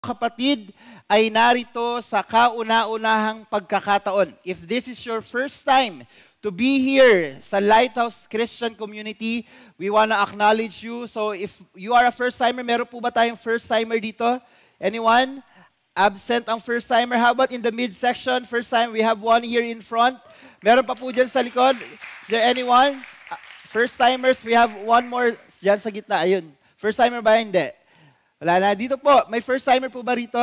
kapatid ay narito sa kauna-unahang pagkakataon. If this is your first time to be here sa Lighthouse Christian Community, we want to acknowledge you. So if you are a first-timer, meron po ba tayong first-timer dito? Anyone? Absent ang first-timer? How about in the mid-section? First time, we have one here in front. Meron pa po dyan sa likod. Is there anyone? First-timers, we have one more dyan sa gitna. Ayun. First-timer ba? Hindi. Wala na. Dito po, may first-timer po ba rito?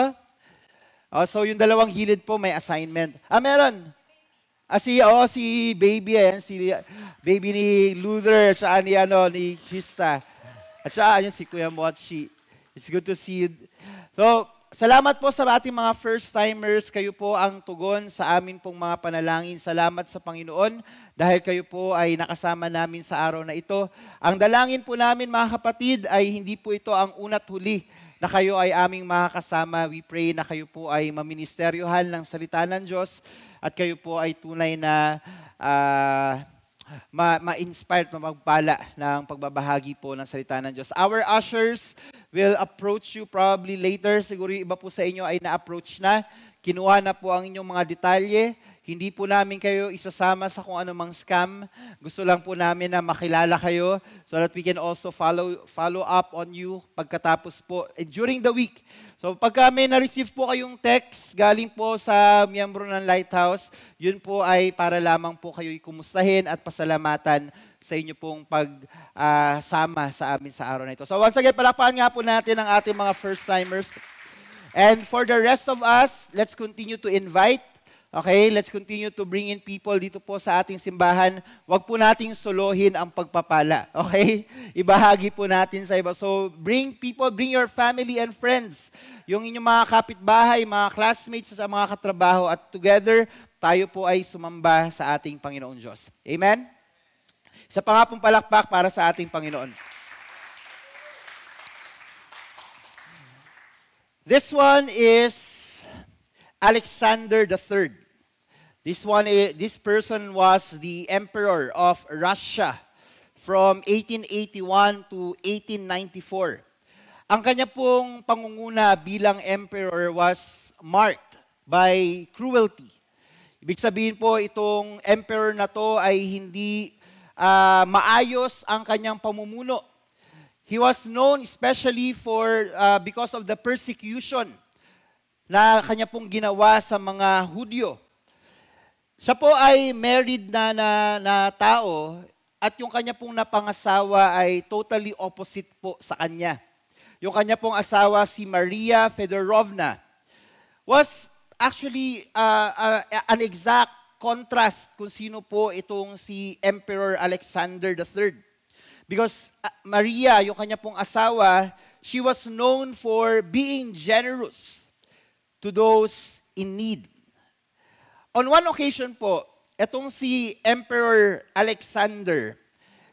So yung dalawang gilid po may assignment. Meron. Si baby, ayan, si baby ni Luther, at saka ni Krista. At saka si Kuya Mochi. It's good to see you. So, salamat po sa ating mga first-timers. Kayo po ang tugon sa amin pong mga panalangin. Salamat sa Panginoon dahil kayo po ay nakasama namin sa araw na ito. Ang dalangin po namin mga kapatid ay hindi po ito ang una't huli na kayo ay aming makakasama. We pray na kayo po ay maministeryohan ng salita ng Diyos at kayo po ay tunay na ma-inspired, magpala ng pagbabahagi po ng salita ng Diyos. Our ushers will approach you probably later. Siguro yung iba po sa inyo ay na-approach na. Kinuha na po ang inyong mga detalye. Hindi po namin kayo isasama sa kung anumang scam. Gusto lang po namin na makilala kayo so that we can also follow up on you pagkatapos po during the week. So pagka may na-receive po kayong text galing po sa miyembro ng Lighthouse, yun po ay para lamang po kayo kumustahin at pasalamatan sa inyo pong pagsama sa amin sa araw na ito. So once again, palakpakan nga po natin ang ating mga first-timers. And for the rest of us, let's continue to invite. Okay, let's continue to bring in people dito po sa ating simbahan. Huwag po nating solohin ang pagpapala. Okay? Ibahagi po natin sa iba. So, bring people, bring your family and friends. Yung inyong mga kapitbahay, mga classmates, sa mga katrabaho. At together, tayo po ay sumamba sa ating Panginoong Diyos. Amen? Isa pa nga pong palakpak para sa ating Panginoon. This one is Alexander III. This person was the emperor of Russia from 1881 to 1894. Ang kanya pong pangunguna bilang emperor was marked by cruelty. Ibig sabihin po itong emperor na to ay hindi maayos ang kanyang pamumuno. He was known especially because of the persecution na kanya pong ginawa sa mga Hudyo. Siya po ay married na tao at yung kanya pong napangasawa ay totally opposite po sa kanya. Yung kanya pong asawa, si Maria Fedorovna, was actually an exact contrast kung sino po itong si Emperor Alexander III. Because Maria, yung kanya pong asawa, she was known for being generous to those in need. On one occasion po, etong si Emperor Alexander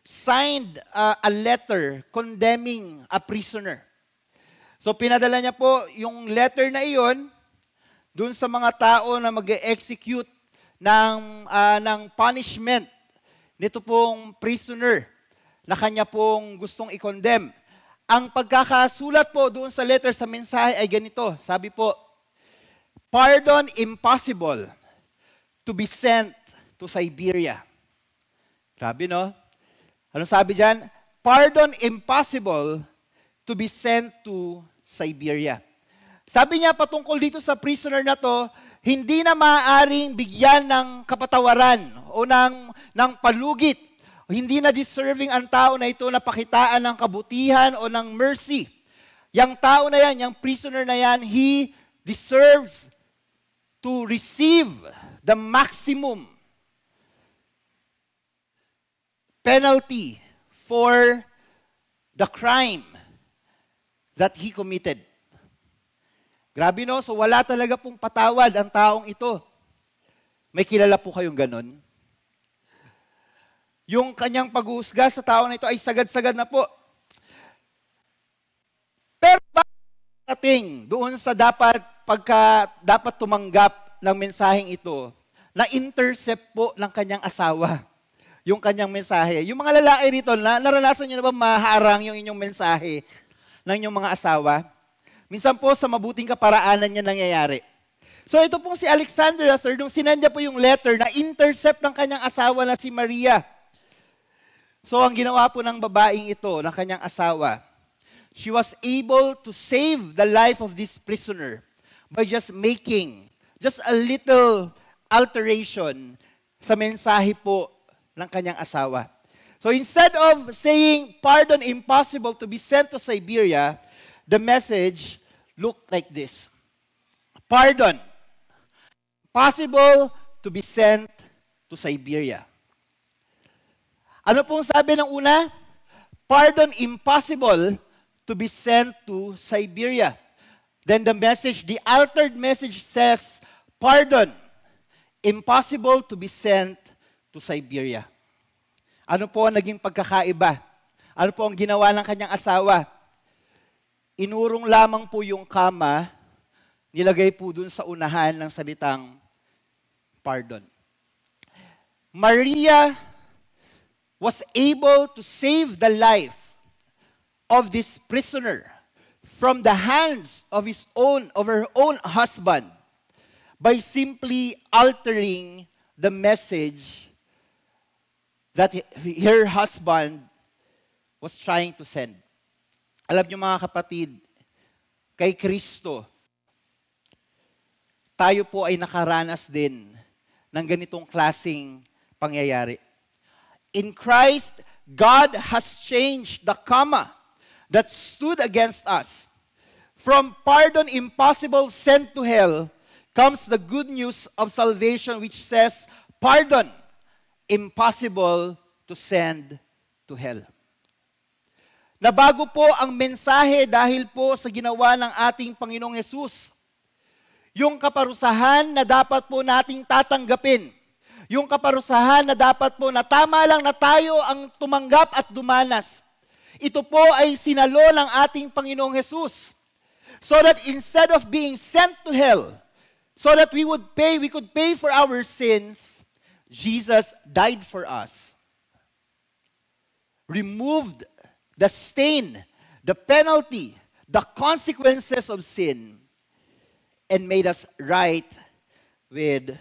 signed a letter condemning a prisoner. So pinadala niya po yung letter na iyon dun sa mga tao na mag-execute ng punishment nito pong prisoner na kanya pong gustong i-condemn. Ang pagkakasulat po doon sa letter, sa mensahe ay ganito. Sabi po, pardon impossible to be sent to Siberia. Grabe, no? Ano sabi dyan? Pardon impossible to be sent to Siberia. Sabi niya patungkol dito sa prisoner na to, hindi na maaaring bigyan ng kapatawaran o ng palugit. Hindi na deserving ang tao na ito na pakitaan ng kabutihan o ng mercy. Yang tao na yan, yung prisoner na yan, he deserves to receive the maximum penalty for the crime that he committed. Grabe, no? So wala talaga pong patawad ang taong ito. May kilala po kayong ganon? Yung kanyang pag-uusga sa tao na ito ay sagad-sagad na po. Pero bakit doon sa dapat tumanggap ng mensaheng ito, na-intercept po ng kanyang asawa yung kanyang mensahe. Yung mga lalaki rito, naranasan nyo na ba maharang yung inyong mensahe ng inyong mga asawa? Minsan po sa mabuting kaparaanan niya nangyayari. So ito pong si Alexander III, nung sinend niya po yung letter na intercept ng kanyang asawa na si Maria. So ang ginawa po ng babaeng ito, ng kanyang asawa, she was able to save the life of this prisoner by just making just a little alteration sa mensahe po ng kanyang asawa. So instead of saying, pardon, impossible to be sent to Siberia, the message looked like this. Pardon, possible to be sent to Siberia. Ano pong sabi ng una? Pardon, impossible to be sent to Siberia. Then the message, the altered message says, pardon, impossible to be sent to Siberia. Ano po ang naging pagkakaiba? Ano po ang ginawa ng kanyang asawa? Inurong lamang po yung kama, nilagay po dun sa unahan ng salitang pardon. Maria was able to save the life of this prisoner from the hands of her own husband by simply altering the message that her husband was trying to send. Alam niyo mga kapatid, kay Kristo, tayo po ay nakaranas din ng ganitong klaseng pangyayari. In Christ, God has changed the comma that stood against us. From pardon impossible sent to hell comes the good news of salvation which says, pardon impossible to send to hell. Nabago po ang mensahe dahil po sa ginawa ng ating Panginoong Hesus. Yung kaparusahan na dapat po nating tatanggapin. Yung kaparusahan na dapat po na tama lang na tayo ang tumanggap at dumanas. Ito po ay sinalo ng ating Panginoong Hesus. So that instead of being sent to hell, so that we could pay for our sins, Jesus died for us. Removed the stain, the penalty, the consequences of sin, and made us right with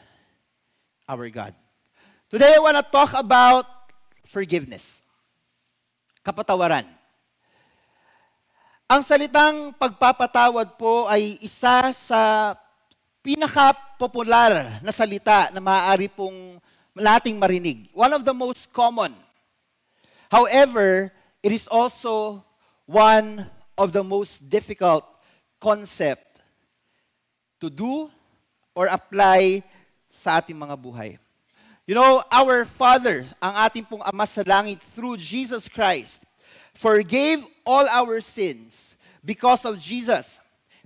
our God. Today, I want to talk about forgiveness. Kapatawaran. Ang salitang pagpapatawad po ay isa sa pinaka-popular na salita na maaari pong nating marinig. One of the most common. However, it is also one of the most difficult concept to do or apply sa ating mga buhay. You know, our Father, ang ating pong Ama sa langit, through Jesus Christ, forgave all our sins because of Jesus.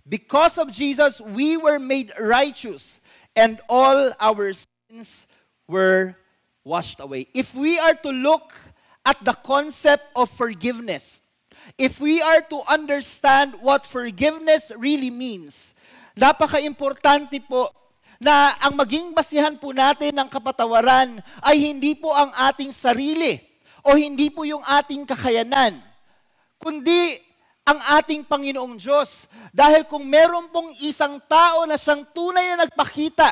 Because of Jesus, we were made righteous and all our sins were washed away. If we are to look at the concept of forgiveness, if we are to understand what forgiveness really means, napaka-importante po na ang maging basihan po natin ng kapatawaran ay hindi po ang ating sarili o hindi po yung ating kakayanan, kundi ang ating Panginoong Diyos. Dahil kung meron pong isang tao na siyang tunay na nagpakita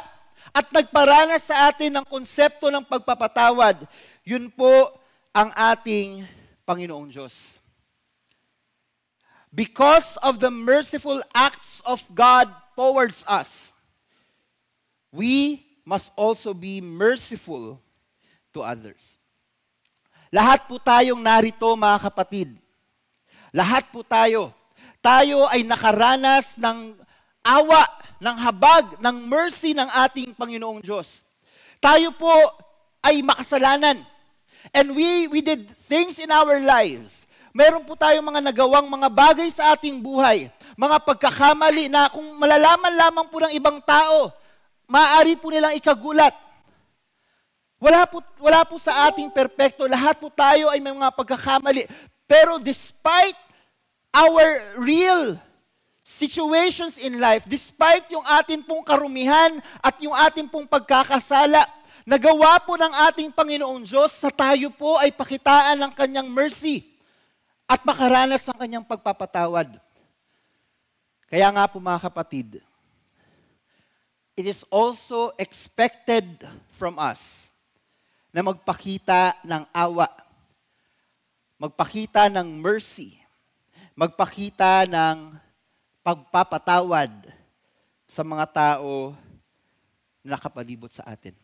at nagparanas sa atin ng konsepto ng pagpapatawad, yun po ang ating Panginoong Diyos. Because of the merciful acts of God towards us, we must also be merciful to others. Lahat po tayong narito, mga kapatid. Lahat po tayo. Tayo ay nakaranas ng awa, ng habag, ng mercy ng ating Panginoong Diyos. Tayo po ay makasalanan. And we did things in our lives. Meron po tayong mga nagawang mga bagay sa ating buhay. Mga pagkakamali na kung malalaman lamang po ng ibang tao, maaari po nilang ikagulat. Wala po sa ating perpekto. Lahat po tayo ay may mga pagkakamali. Pero despite our real situations in life, despite yung atin pong karumihan at yung atin pong pagkakasala, nagawa po ng ating Panginoong Diyos sa tayo po ay pakitaan ng kanyang mercy at makaranas ng kanyang pagpapatawad. Kaya nga po mga kapatid, it is also expected from us na magpakita ng awa, magpakita ng mercy, magpakita ng pagpapatawad sa mga tao na nakapalibot sa atin.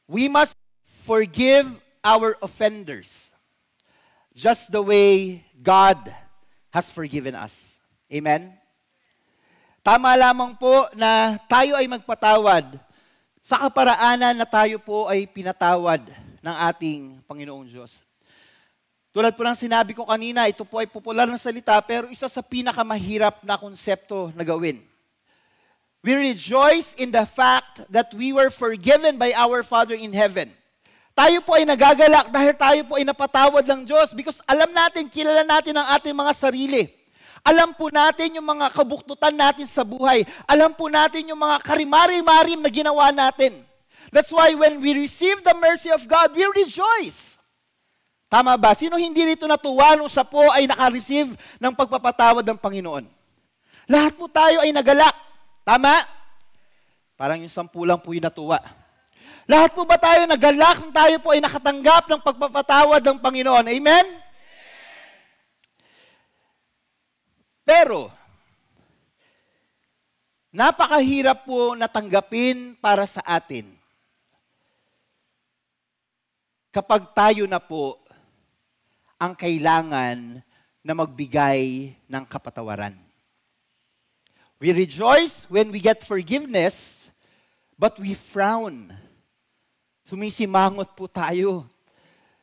We must forgive our offenders just the way God has forgiven us. Amen? Tama lamang po na tayo ay magpatawad sa kaparaanan na tayo po ay pinatawad ng ating Panginoong Diyos. Tulad po ng sinabi ko kanina, ito po ay popular na salita pero isa sa pinakamahirap na konsepto na gawin. We rejoice in the fact that we were forgiven by our Father in heaven. Tayo po ay nagagalak dahil tayo po ay napatawad ng Diyos because alam natin, kilala natin ang ating mga sarili. Alam po natin yung mga kabuktutan natin sa buhay. Alam po natin yung mga karimari-marim na ginawa natin. That's why when we receive the mercy of God, we rejoice. Tama ba? Sino hindi rito natuwa nung siya po ay nakareceive ng pagpapatawad ng Panginoon? Lahat po tayo ay nagalak. Tama? Parang yung 10 lang po yung natuwa. Lahat po ba tayo nagalak nung tayo po ay nakatanggap ng pagpapatawad ng Panginoon? Amen? Pero, napakahirap po natanggapin para sa atin kapag tayo na po ang kailangan na magbigay ng kapatawaran. We rejoice when we get forgiveness, but we frown. Sumisimangot po tayo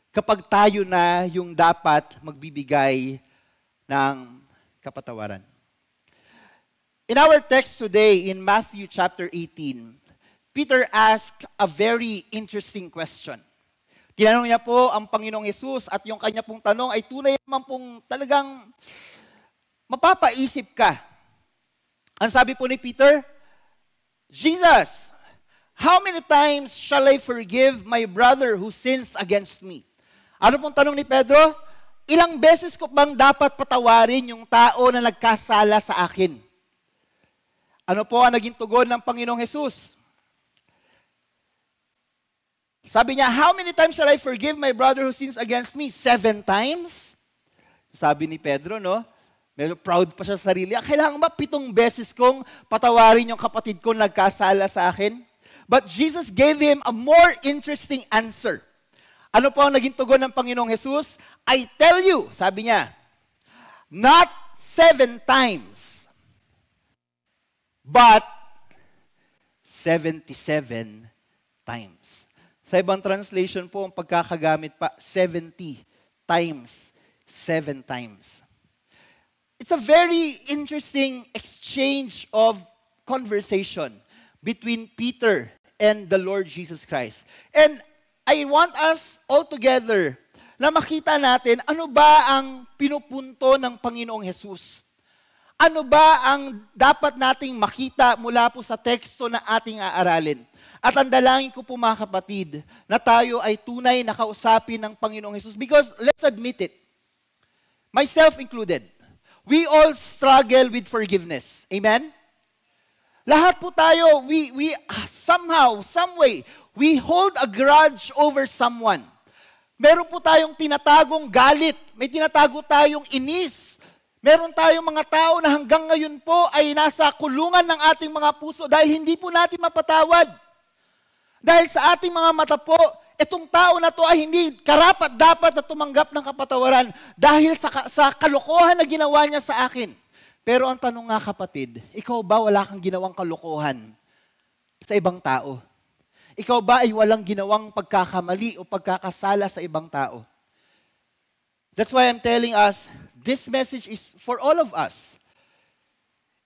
kapag tayo na yung dapat magbibigay ng kapatawaran. In our text today, in Matthew chapter 18, Peter asked a very interesting question. Tinanong niya po ang Panginoong Hesus at yung kanya pong tanong ay tunay naman pong talagang mapapaisip ka. Ang sabi po ni Peter, Jesus, how many times shall I forgive my brother who sins against me? Ano pong tanong ni Pedro? Ilang beses ko bang dapat patawarin yung tao na nagkasala sa akin? Ano po ang naging tugon ng Panginoong Hesus? Sabi niya, how many times shall I forgive my brother who sins against me? 7 times? Sabi ni Pedro, no? Medyo proud pa siya sa sarili. Kailangan ba 7 beses kong patawarin yung kapatid ko nagkasala sa akin? But Jesus gave him a more interesting answer. Ano po ang naging tugon ng Panginoong Hesus? I tell you, sabi niya, not 7 times, but 77 times. Sa ibang translation po, ang pagkakagamit pa, 70 times, 7 times. It's a very interesting exchange of conversation between Peter and the Lord Jesus Christ. And I want us all together na makita natin ano ba ang pinupunto ng Panginoong Hesus. Ano ba ang dapat nating makita mula po sa teksto na ating aaralin. At ang dalangin ko po mga kapatid na tayo ay tunay na kausapin ng Panginoong Hesus because let's admit it, myself included, we all struggle with forgiveness. Amen? Lahat po tayo, we somehow, some way, we hold a grudge over someone. Meron po tayong tinatagong galit. May tinatago tayong inis. Meron tayong mga tao na hanggang ngayon po ay nasa kulungan ng ating mga puso dahil hindi po natin mapatawad. Dahil sa ating mga mata po, itong tao na to ay hindi karapat-dapat na tumanggap ng kapatawaran dahil sa kalokohan na ginawa niya sa akin. Pero ang tanong nga kapatid, ikaw ba wala kang ginawang kalokohan sa ibang tao? Ikaw ba ay walang ginawang pagkakamali o pagkakasala sa ibang tao? That's why I'm telling us, this message is for all of us.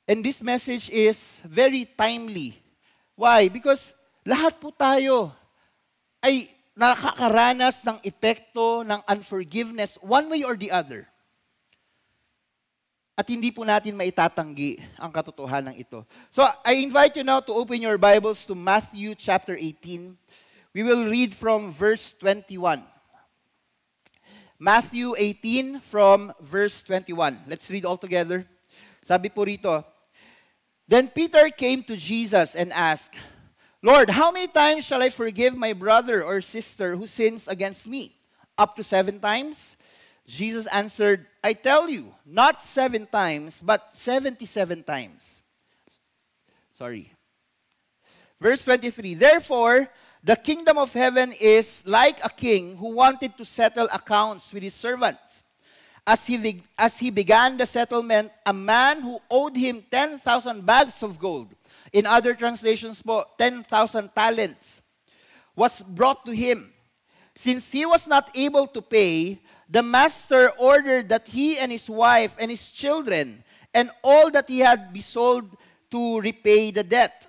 And this message is very timely. Why? Because lahat po tayo ay nakakaranas ng epekto ng unforgiveness one way or the other. At hindi po natin maitatanggi ang katotohanan ito. So I invite you now to open your Bibles to Matthew chapter 18. We will read from verse 21. Matthew 18 from verse 21. Let's read all together. Sabi po rito, then Peter came to Jesus and asked, Lord, how many times shall I forgive my brother or sister who sins against me? Up to 7 times? Jesus answered, I tell you, not 7 times, but 77 times. Sorry. Verse 23, therefore, the kingdom of heaven is like a king who wanted to settle accounts with his servants. As he began the settlement, a man who owed him 10,000 bags of gold, in other translations po, 10,000 talents, was brought to him. Since he was not able to pay, the master ordered that he and his wife and his children and all that he had be sold to repay the debt.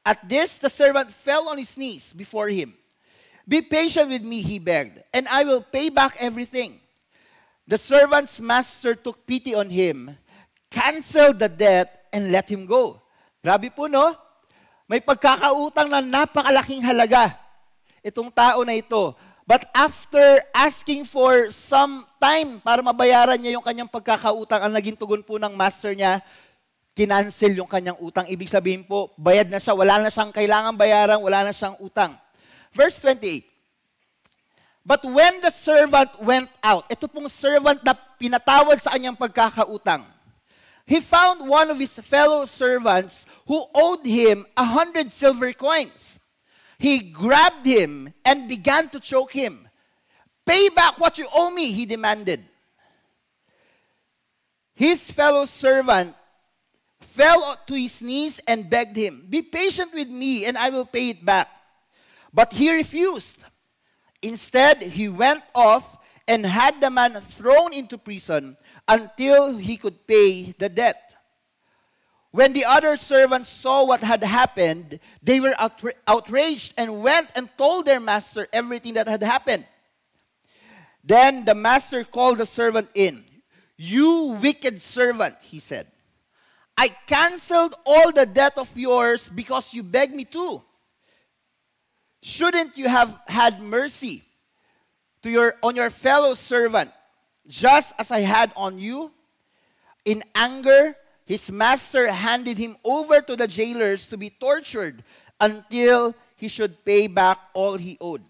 At this, the servant fell on his knees before him. Be patient with me, he begged, and I will pay back everything. The servant's master took pity on him, canceled the debt, and let him go. Grabe po, no? May pagkakautang na napakalaking halaga itong tao na ito. But after asking for some time para mabayaran niya yung kanyang pagkakautang, ang naging tugon po ng master niya, kinancel yung kanyang utang. Ibig sabihin po, bayad na siya, wala na siyang kailangang bayaran, wala na siyang utang. Verse 28. But when the servant went out, ito pong servant na pinatawad sa kanyang pagkakautang, he found one of his fellow servants who owed him 100 silver coins. He grabbed him and began to choke him. Pay back what you owe me, he demanded. His fellow servant fell to his knees and begged him, be patient with me and I will pay it back. But he refused. Instead, he went off and had the man thrown into prison until he could pay the debt. When the other servants saw what had happened, they were outraged and went and told their master everything that had happened. Then the master called the servant in. You wicked servant, he said. I canceled all the debt of yours because you begged me to. Shouldn't you have had mercy on your fellow servant, just as I had on you? In anger, his master handed him over to the jailers to be tortured until he should pay back all he owed.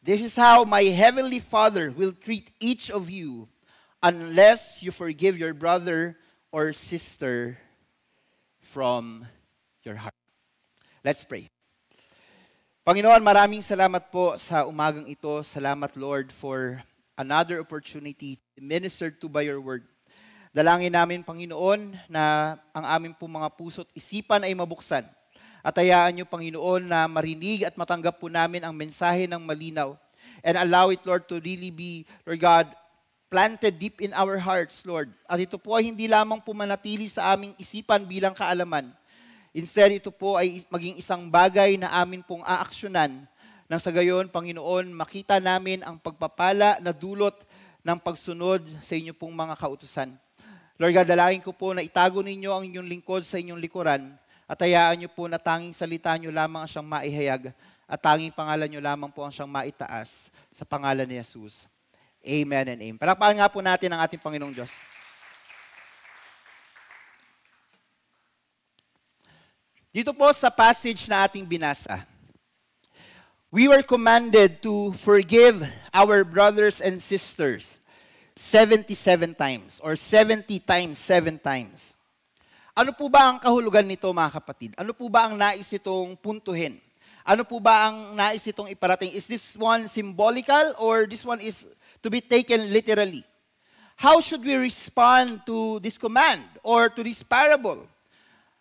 This is how my heavenly Father will treat each of you unless you forgive your brother or sister from your heart. Let's pray. Panginoon, maraming salamat po sa umagang ito. Salamat, Lord, for another opportunity to minister to by your word. Dalangin namin, Panginoon, na ang aming po mga puso't isipan ay mabuksan. At hayaan niyo, Panginoon, na marinig at matanggap po namin ang mensahe ng malinaw. And allow it, Lord, to really be, Lord God, planted deep in our hearts, Lord. At ito po ay hindi lamang po manatili sa aming isipan bilang kaalaman. Instead, ito po ay maging isang bagay na amin pong aaksyonan nang sa gayon, Panginoon, makita namin ang pagpapala na dulot ng pagsunod sa inyo pong mga kautusan. Lord God, dalangin ko po na itago ninyo ang inyong lingkod sa inyong likuran at hayaan niyo po na tanging salita niyo lamang ang siyang maihayag at tanging pangalan niyo lamang po ang siyang maitaas sa pangalan ni Jesus. Amen and amen. Palakpakan nga po natin ang ating Panginoong Diyos. Dito po sa passage na ating binasa, we were commanded to forgive our brothers and sisters 77 times or 70 times 7 times. Ano po ba ang kahulugan nito, mga kapatid? Ano po ba ang nais itong puntuhin? Ano po ba ang nais itong iparating? Is this one symbolical or this one is to be taken literally? How should we respond to this command or to this parable?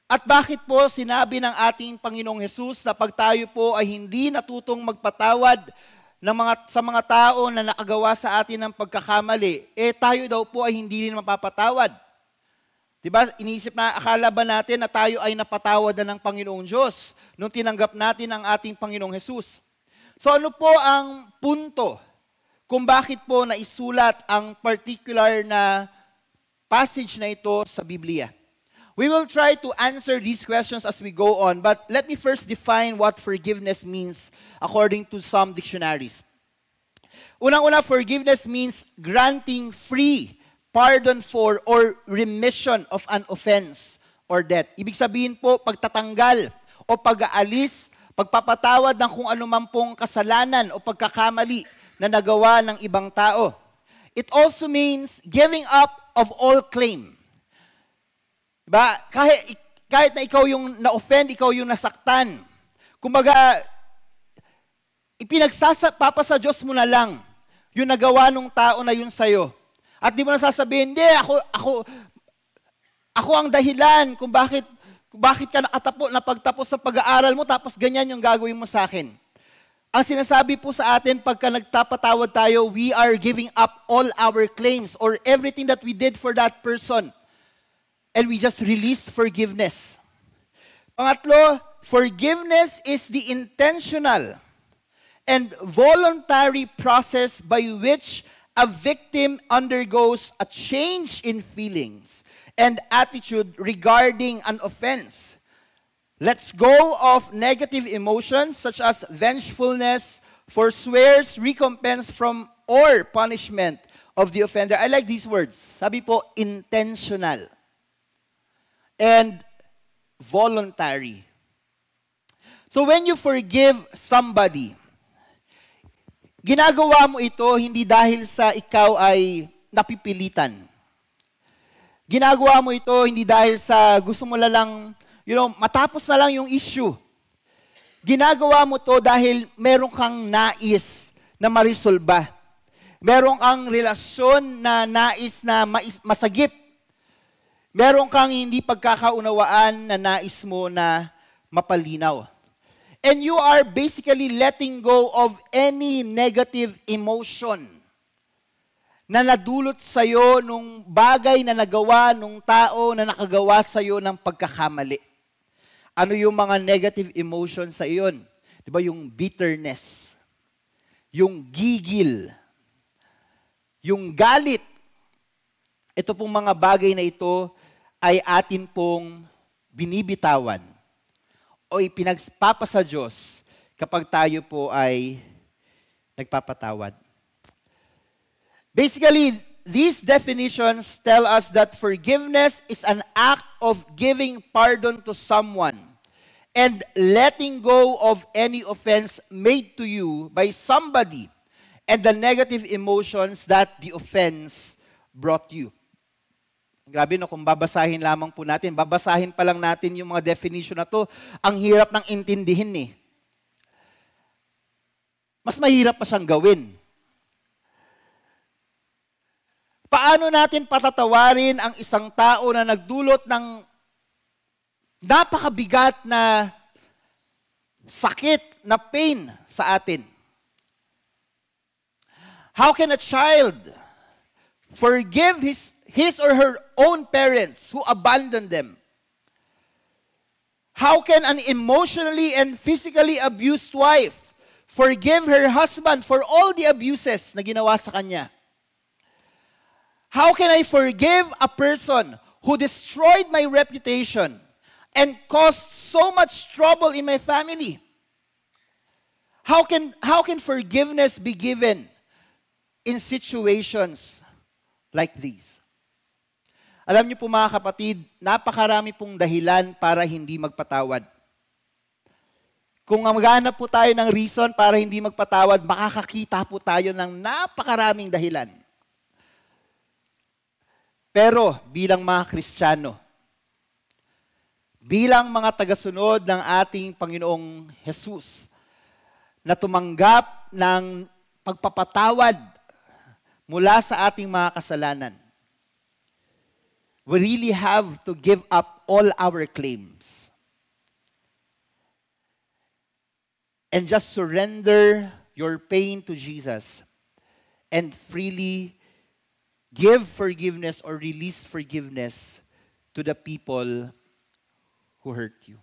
At bakit po sinabi ng ating Panginoong Hesus na pag tayo po ay hindi natutong magpatawad sa mga tao na nakagawa sa atin ng pagkakamali, tayo daw po ay hindi rin mapapatawad. Diba? Inisip na, akala ba natin na tayo ay napatawad na ng Panginoong Diyos nung tinanggap natin ang ating Panginoong Hesus? So ano po ang punto kung bakit po naisulat ang particular na passage na ito sa Biblia? We will try to answer these questions as we go on, but let me first define what forgiveness means according to some dictionaries. Unang-una, forgiveness means granting free, pardon for or remission of an offense or debt. Ibig sabihin po, pagtatanggal o pag-aalis, pagpapatawad ng kung ano man pong kasalanan o pagkakamali na nagawa ng ibang tao. It also means giving up of all claim. Diba? Kahit na ikaw yung na-offend, ikaw yung nasaktan. Kumbaga, ipinagpapasa Diyos mo na lang yung nagawa ng tao na yun sa'yo. At di mo na sasabihin, hindi, ako ang dahilan kung bakit ka napagtapos sa pag-aaral mo tapos ganyan yung gagawin mo sa akin. Ang sinasabi po sa atin, pagka nagtapatawad tayo, we are giving up all our claims or everything that we did for that person. And we just release forgiveness. Pangatlo, forgiveness is the intentional and voluntary process by which a victim undergoes a change in feelings and attitude regarding an offense. Let's go of negative emotions such as vengefulness, forswears recompense from or punishment of the offender. I like these words. Sabi po, intentional and voluntary. So when you forgive somebody, ginagawa mo ito hindi dahil sa ikaw ay napipilitan. Ginagawa mo ito hindi dahil sa gusto mo lang, matapos na lang yung issue. Ginagawa mo to dahil meron kang nais na marisolba. Meron kang relasyon na nais na masagip. Meron kang hindi pagkakaunawaan na nais mo na mapalinaw. And you are basically letting go of any negative emotion na nadulot sa'yo nung bagay na nagawa nung tao na nakagawa sa'yo ng pagkakamali. Ano yung mga negative emotions sa iyon? Di ba yung bitterness, yung gigil, yung galit. Ito pong mga bagay na ito ay atin pong binibitawan o ipinagpapasa Diyos kapag tayo po ay nagpapatawad. Basically, these definitions tell us that forgiveness is an act of giving pardon to someone and letting go of any offense made to you by somebody and the negative emotions that the offense brought you. Grabe no, kung babasahin lamang po natin, babasahin pa lang natin yung mga definition na to, ang hirap ng intindihin eh. Mas mahirap pa siyang gawin. Paano natin patatawarin ang isang tao na nagdulot ng napakabigat na sakit, na pain sa atin? How can a child forgive his or her own parents who abandoned them? How can an emotionally and physically abused wife forgive her husband for all the abuses na ginawa sa kanya? How can I forgive a person who destroyed my reputation and caused so much trouble in my family? How can forgiveness be given in situations like these? Alam niyo po mga kapatid, napakarami pong dahilan para hindi magpatawad. Kung maghanap po tayo ng reason para hindi magpatawad, makakakita po tayo ng napakaraming dahilan. Pero bilang mga Kristiyano, bilang mga tagasunod ng ating Panginoong Jesus, na tumanggap ng pagpapatawad mula sa ating mga kasalanan, we really have to give up all our claims and just surrender your pain to Jesus and freely give forgiveness or release forgiveness to the people who hurt you.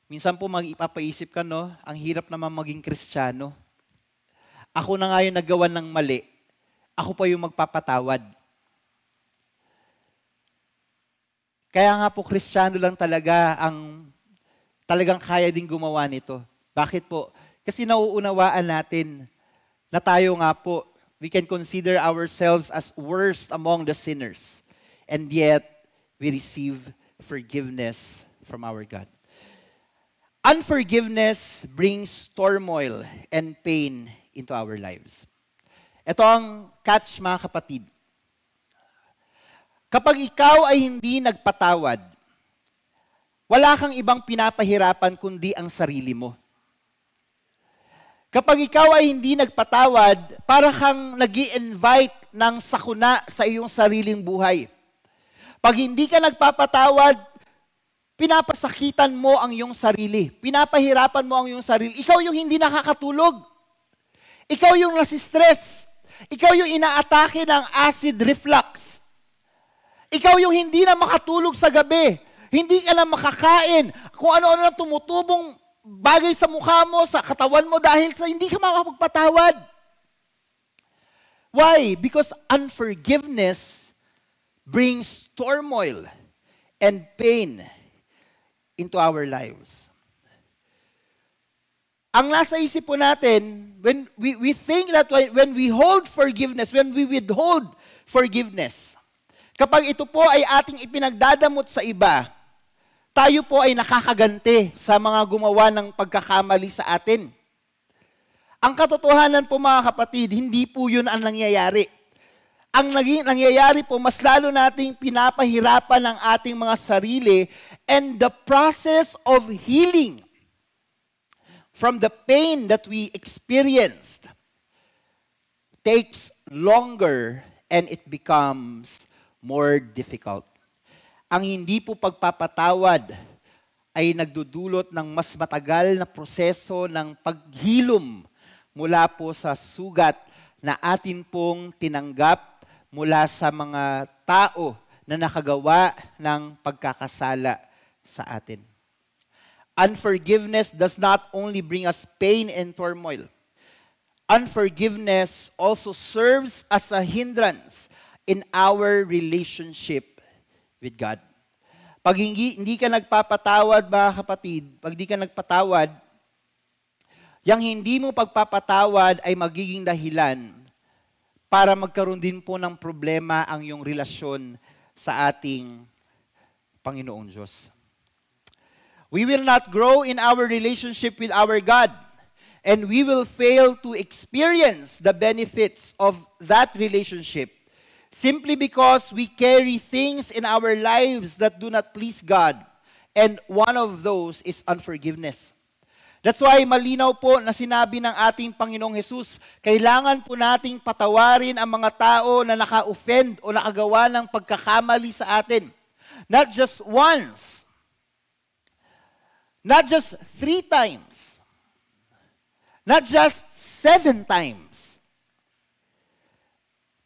Minsan po mag-ipapaisip ka, no? Ang hirap naman maging Kristiyano. Ako na nga yung nagawa ng mali. Ako pa yung magpapatawad. Kaya nga po, Kristiyano lang talaga ang talagang kaya din gumawa nito. Bakit po? Kasi nauunawaan natin na tayo nga po we can consider ourselves as worst among the sinners. And yet, we receive forgiveness from our God. Unforgiveness brings turmoil and pain into our lives. Ito ang catch, mga kapatid. Kapag ikaw ay hindi nagpatawad, wala kang ibang pinapahirapan kundi ang sarili mo. Kapag ikaw ay hindi nagpatawad, para kang nag-i-invite ng sakuna sa iyong sariling buhay. Pag hindi ka nagpapatawad, pinapasakitan mo ang iyong sarili. Pinapahirapan mo ang iyong sarili. Ikaw yung hindi nakakatulog. Ikaw yung nasistress. Ikaw yung inaatake ng acid reflux. Ikaw yung hindi na makatulog sa gabi. Hindi ka na makakain. Kung ano-ano na tumutubong bagay sa mukha mo, sa katawan mo dahil sa hindi ka makapagpatawad. Why? Because unforgiveness brings turmoil and pain into our lives. Ang nasa isip po natin, when we think that when we hold forgiveness, when we withhold forgiveness, kapag ito po ay ating ipinagdadamot sa iba, tayo po ay nakakaganti sa mga gumawa ng pagkakamali sa atin. Ang katotohanan po, mga kapatid, hindi po yun ang nangyayari. Ang nangyayari po, mas lalo nating pinapahirapan ang ating mga sarili, and the process of healing from the pain that we experienced takes longer and it becomes more difficult. Ang hindi po pagpapatawad ay nagdudulot ng mas matagal na proseso ng paghilom mula po sa sugat na atin pong tinanggap mula sa mga tao na nakagawa ng pagkakasala sa atin. Unforgiveness does not only bring us pain and turmoil. Unforgiveness also serves as a hindrance in our relationship with God. Pag hindi ka nagpapatawad, mga kapatid, pag hindi ka nagpatawad, yung hindi mo pagpapatawad ay magiging dahilan para magkaroon din po ng problema ang iyong relasyon sa ating Panginoong Diyos. We will not grow in our relationship with our God, and we will fail to experience the benefits of that relationship simply because we carry things in our lives that do not please God, and one of those is unforgiveness. That's why malinaw po na sinabi ng ating Panginoong Hesus, kailangan po nating patawarin ang mga tao na naka-offend o nakagawa ng pagkakamali sa atin. Not just once, not just 3 times, not just 7 times,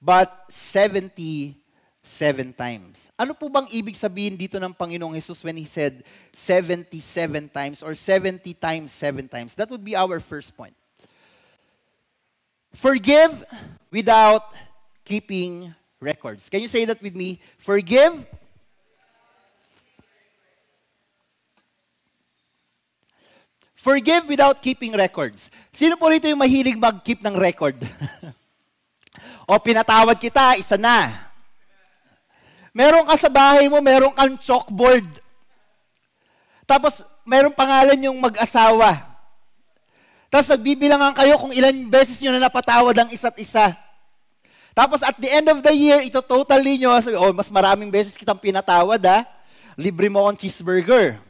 but 77 times. Ano po bang ibig sabihin dito ng Panginoong Hesus when He said 77 times or 70 times 7 times? That would be our first point. Forgive without keeping records. Can you say that with me? Forgive without keeping records. Sino po rito yung mahilig mag-keep ng record? O pinatawad kita, isa na. Meron ka sa bahay mo, meron kang chalkboard. Tapos, meron pangalan yung mag-asawa. Tapos, nagbibilangan kayo kung ilan beses nyo na napatawad ang isa't isa. Tapos, at the end of the year, ito totally nyo, sabi, oh, mas maraming beses kitang pinatawad, ha? Libre mo akong cheeseburger.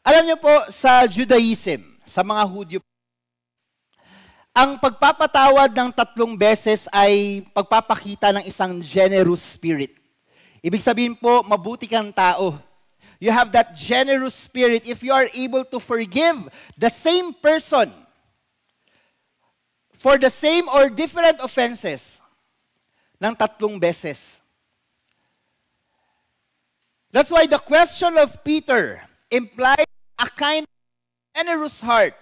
Alam niyo po, sa Judaism, sa mga Hudyo, ang pagpapatawad ng 3 beses ay pagpapakita ng isang generous spirit. Ibig sabihin po, mabuti kang tao. You have that generous spirit if you are able to forgive the same person for the same or different offenses ng 3 beses. That's why the question of Peter implies a kind of generous heart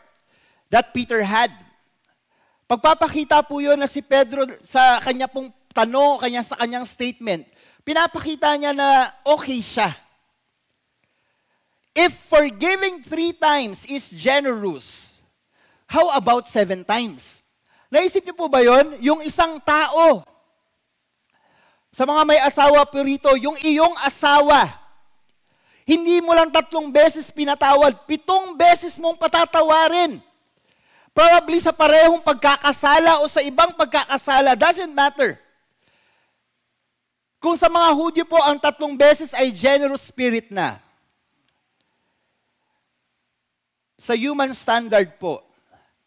that Peter had. Pagpapakita po yun na si Pedro sa kanya pong tanong, sa kanyang statement, pinapakita niya na okay siya. If forgiving 3 times is generous, how about 7 times? Naisip niyo po ba yon? Yung isang tao, sa mga may asawa po rito, yung iyong asawa, hindi mo lang 3 beses pinatawad, 7 beses mong patatawarin. Probably sa parehong pagkakasala o sa ibang pagkakasala, doesn't matter. Kung sa mga Hudyo po, ang 3 beses ay generous spirit na. Sa human standard po,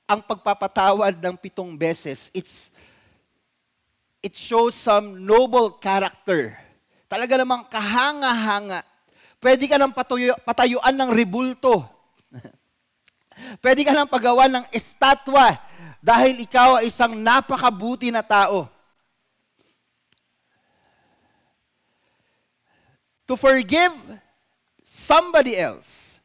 ang pagpapatawad ng 7 beses, it shows some noble character. Talaga namang kahanga-hanga. Pwede ka nang patayuan ng rebulto. Pwede ka nang pagawa ng estatwa dahil ikaw ay isang napakabuti na tao. To forgive somebody else,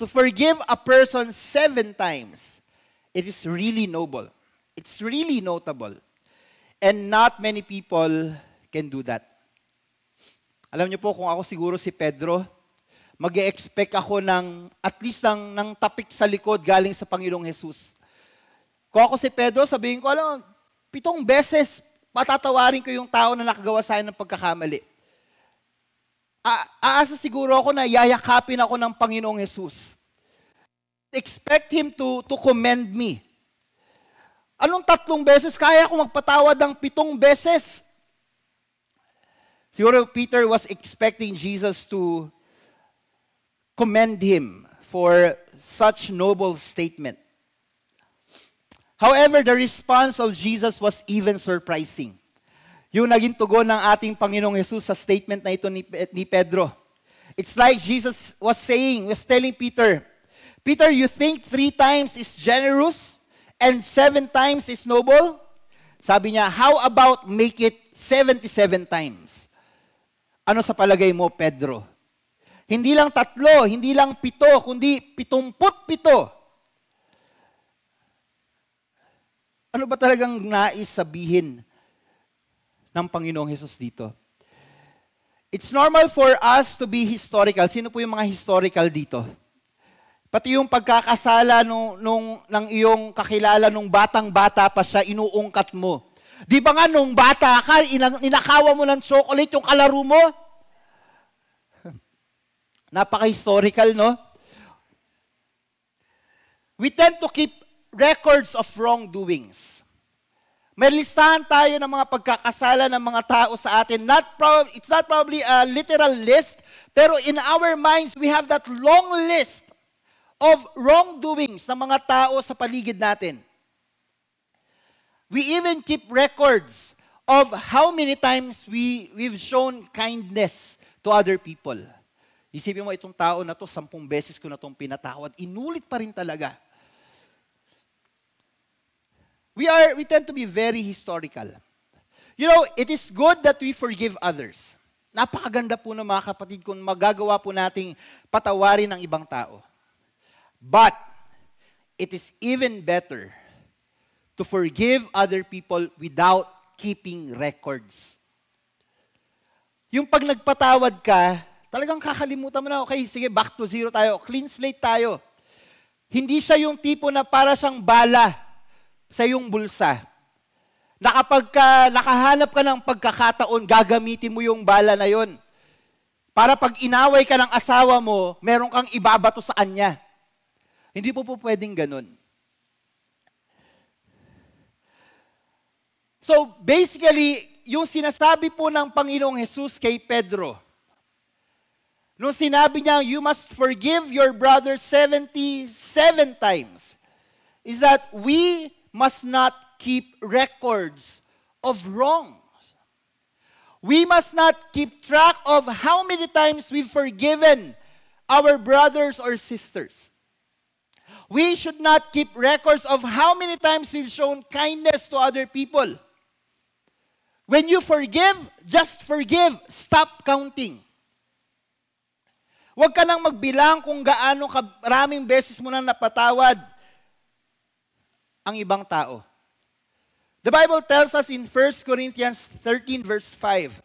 to forgive a person 7 times, it is really noble. It's really notable. And not many people can do that. Alam niyo po, kung ako siguro si Pedro, mag-e-expect ako ng, at least ng tapik sa likod galing sa Panginoong Jesus. Kung ako si Pedro, sabihin ko, 7 beses patatawarin ko yung tao na nakagawa sa akin ng pagkakamali. Aasa siguro ako na yayakapin ako ng Panginoong Jesus. Expect Him to commend me. Anong 3 beses? Kaya ko magpatawad ng 7 beses. Siguro Peter was expecting Jesus to commend him for such noble statement. However, the response of Jesus was even surprising. Yung naging tugon ng ating Panginoong Jesus sa statement na ito ni Pedro. It's like Jesus was telling Peter, Peter, you think 3 times is generous and 7 times is noble? Sabi niya, how about make it 77 times? Ano sa palagay mo, Pedro? Hindi lang 3, hindi lang 7, kundi 77. Ano ba talagang nais sabihin ng Panginoong Hesus dito? It's normal for us to be historical. Sino po yung mga historical dito? Pati yung pagkakasala ng iyong kakilala nung batang-bata pa siya, inuungkat mo. Di ba nga nung bata ka, inakawa mo ng chocolate yung kalaro mo? Napaka-historical, no? We tend to keep records of wrongdoings. May listahan tayo ng mga pagkakasala ng mga tao sa atin. It's not probably a literal list, pero in our minds, we have that long list of wrongdoings ng mga tao sa paligid natin. We even keep records of how many times we've shown kindness to other people. Isipin mo, itong tao na to, 10 beses ko na itong pinatawad. Inulit pa rin talaga. We tend to be very historical. You know, it is good that we forgive others. Napakaganda po ng mga kapatid kung magagawa po nating patawarin ng ibang tao. But, it is even better to forgive other people without keeping records. Yung pag nagpatawad ka, talagang kakalimutan mo na, okay, sige, back to zero tayo, clean slate tayo. Hindi siya yung tipo na para siyang bala sa iyong bulsa. Na kapag nakahanap ka ng pagkakataon, gagamitin mo yung bala na yon. Para pag inaway ka ng asawa mo, meron kang ibabato sa kanya. Hindi po pwedeng ganun. So, basically, yung sinasabi po ng Panginoong Jesus kay Pedro, nung sinabi niya, you must forgive your brother 77 times, is that we must not keep records of wrongs. We must not keep track of how many times we've forgiven our brothers or sisters. We should not keep records of how many times we've shown kindness to other people. When you forgive, just forgive. Stop counting. Huwag ka nang magbilang kung gaano karaming beses mo nang napatawad ang ibang tao. The Bible tells us in 1 Corinthians 13 verse 5.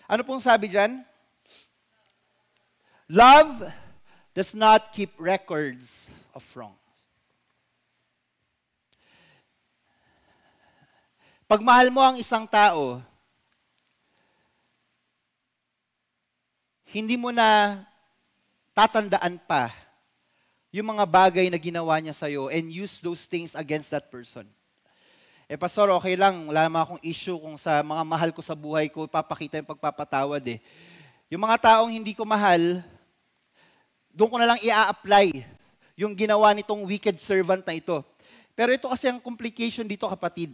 Ano pong sabi dyan? Love does not keep records of wrongs. Pag mahal mo ang isang tao, hindi mo na tatandaan pa yung mga bagay na ginawa niya sa'yo and use those things against that person. Pastor, okay lang, wala naman akong issue kung sa mga mahal ko sa buhay ko, papakita yung pagpapatawad eh. Yung mga taong hindi ko mahal, doon ko na lang i-apply yung ginawa nitong wicked servant na ito. Pero ito kasi ang complication dito, kapatid.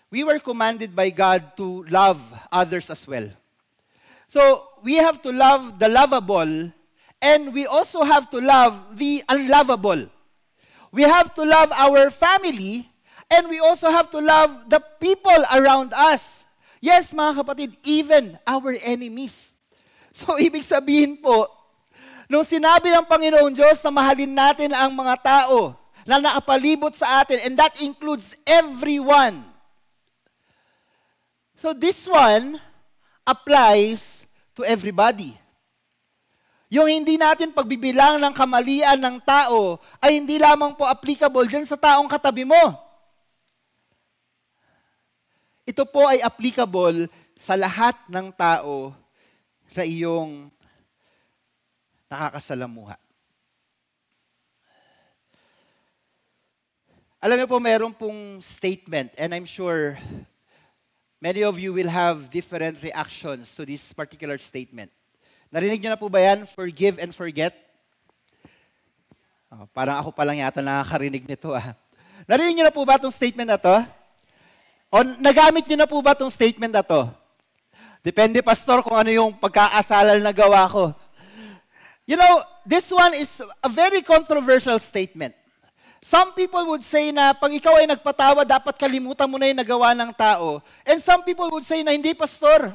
We were commanded by God to love others as well. So, we have to love the lovable, and we also have to love the unlovable. We have to love our family, and we also have to love the people around us. Yes, mga kapatid, even our enemies. So, ibig sabihin po, nung sinabi ng Panginoon Diyos na mahalin natin ang mga tao na nakapalibot sa atin, and that includes everyone. So, this one applies to everybody. Yung hindi natin pagbibilang ng kamalian ng tao ay hindi lamang po applicable dyan sa taong katabi mo. Ito po ay applicable sa lahat ng tao na iyong nakakasalamuha. Alam niyo po, meron pong statement, and I'm sure many of you will have different reactions to this particular statement. Narinig niyo na po ba yan? Forgive and forget? Parang ako pa lang yata nakakarinig nito. Narinig niyo na po ba itong statement na to? O nagamit niyo na po ba itong statement na to? Depende, Pastor, kung ano yung pagkakasala na gawa ko. You know, this one is a very controversial statement. Some people would say na pag ikaw ay nagpatawa, dapat kalimutan mo na yung nagawa ng tao. And some people would say na hindi, Pastor.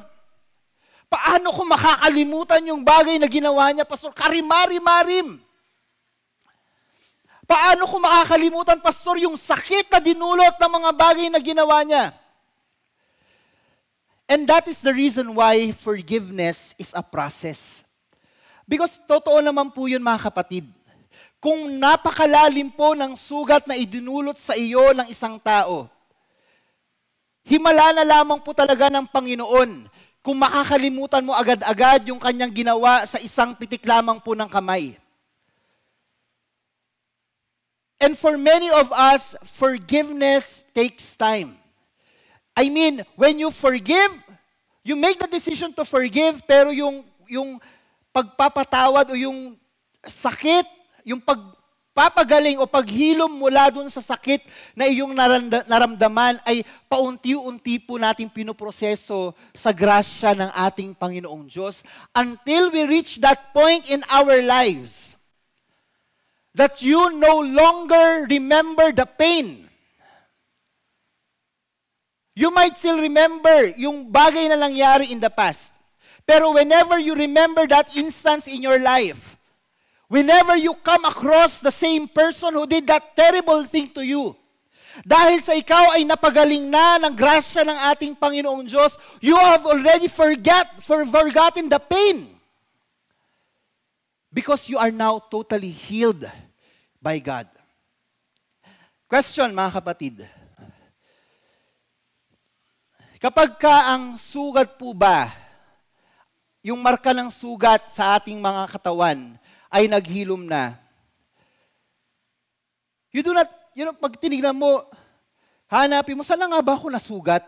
Paano ko makakalimutan yung bagay na ginawa niya, Pastor? Karimari-marim. Paano ko makakalimutan, Pastor, yung sakit na dinulot ng mga bagay na ginawa niya? And that is the reason why forgiveness is a process. Because totoo naman po yun, mga kapatid. Kung napakalalim po ng sugat na idinulot sa iyo ng isang tao, himala na lamang po talaga ng Panginoon kung makakalimutan mo agad-agad yung kanyang ginawa sa isang pitik lamang po ng kamay. And for many of us, forgiveness takes time. I mean, when you forgive, you make the decision to forgive, pero yung pagpapatawad o yung sakit, yung pagpapagaling o paghilom mula dun sa sakit na iyong naramdaman ay paunti-unti po natin pinoproseso sa grasya ng ating Panginoong Diyos until we reach that point in our lives that you no longer remember the pain. You might still remember yung bagay na nangyari in the past. Pero whenever you remember that instance in your life, whenever you come across the same person who did that terrible thing to you, dahil sa ikaw ay napagaling na ng grasya ng ating Panginoong Diyos, you have already forgotten the pain. Because you are now totally healed by God. Question, mga kapatid. Kapag ka ang sugat po ba, yung marka ng sugat sa ating mga katawan ay naghilom na, pag tinignan mo, hanapin mo, saan na nga ba ako nasugat?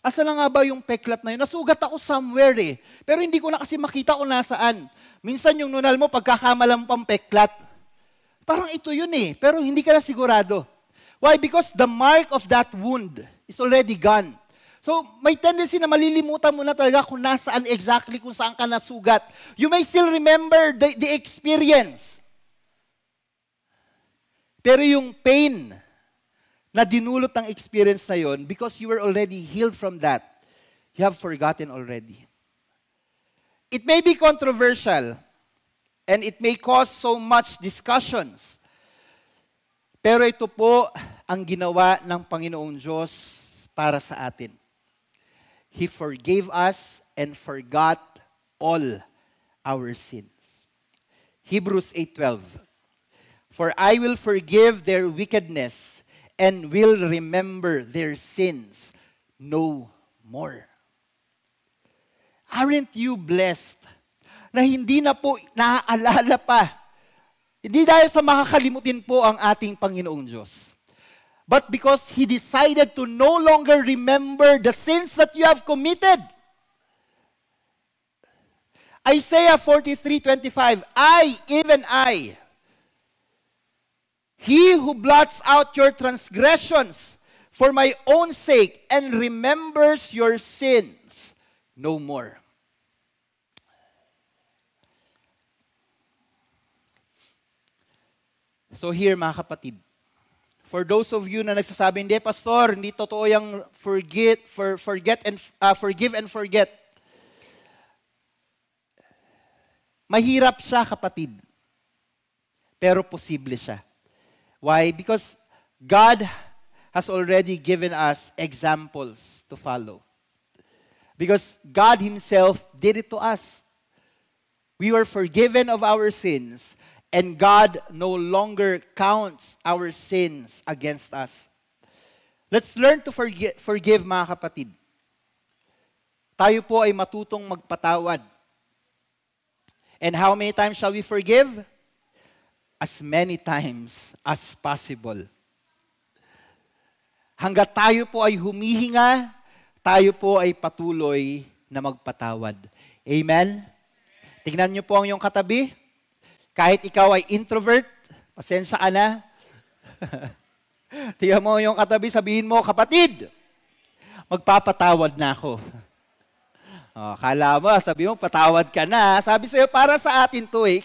Asa na nga ba yung peklat na yun? Nasugat ako somewhere eh. Pero hindi ko na kasi makita kung nasaan. Minsan yung nunal mo, pagkakamalang pang peklat. Parang ito yun eh. Pero hindi ka na sigurado. Why? Because the mark of that wound is already gone. So, may tendency na malilimutan mo na talaga kung nasaan exactly, kung saan ka nasugat. You may still remember the experience. Pero yung pain na dinulot ng experience na yon, because you were already healed from that, you have forgotten already. It may be controversial, and it may cause so much discussions. Pero ito po ang ginawa ng Panginoong Diyos para sa atin. He forgave us and forgot all our sins. Hebrews 8:12. For I will forgive their wickedness and will remember their sins no more. Aren't you blessed na hindi na po naaalala pa? Hindi dahil sa makakalimutin po ang ating Panginoong Diyos. But because He decided to no longer remember the sins that you have committed. Isaiah 43:25, even I, He who blots out your transgressions for my own sake and remembers your sins no more. So here mga kapatid, for those of you na nagsasabi, hindi pastor, hindi totoo yung forgive and forget. Mahirap siya, kapatid. Pero posible siya. Why? Because God has already given us examples to follow. Because God Himself did it to us. We were forgiven of our sins, and God no longer counts our sins against us. Let's learn to forgive, mga kapatid. Tayo po ay matutong magpatawad. And how many times shall we forgive? As many times as possible. Hanggat tayo po ay humihinga, tayo po ay patuloy na magpatawad. Amen? Tingnan niyo po ang iyong katabi. Kahit ikaw ay introvert, pasensya ka na. Tingnan mo yung katabi, sabihin mo, kapatid, magpapatawad na ako. Kala mo, sabi mo, patawad ka na. Sabi sa'yo, para sa atin to eh.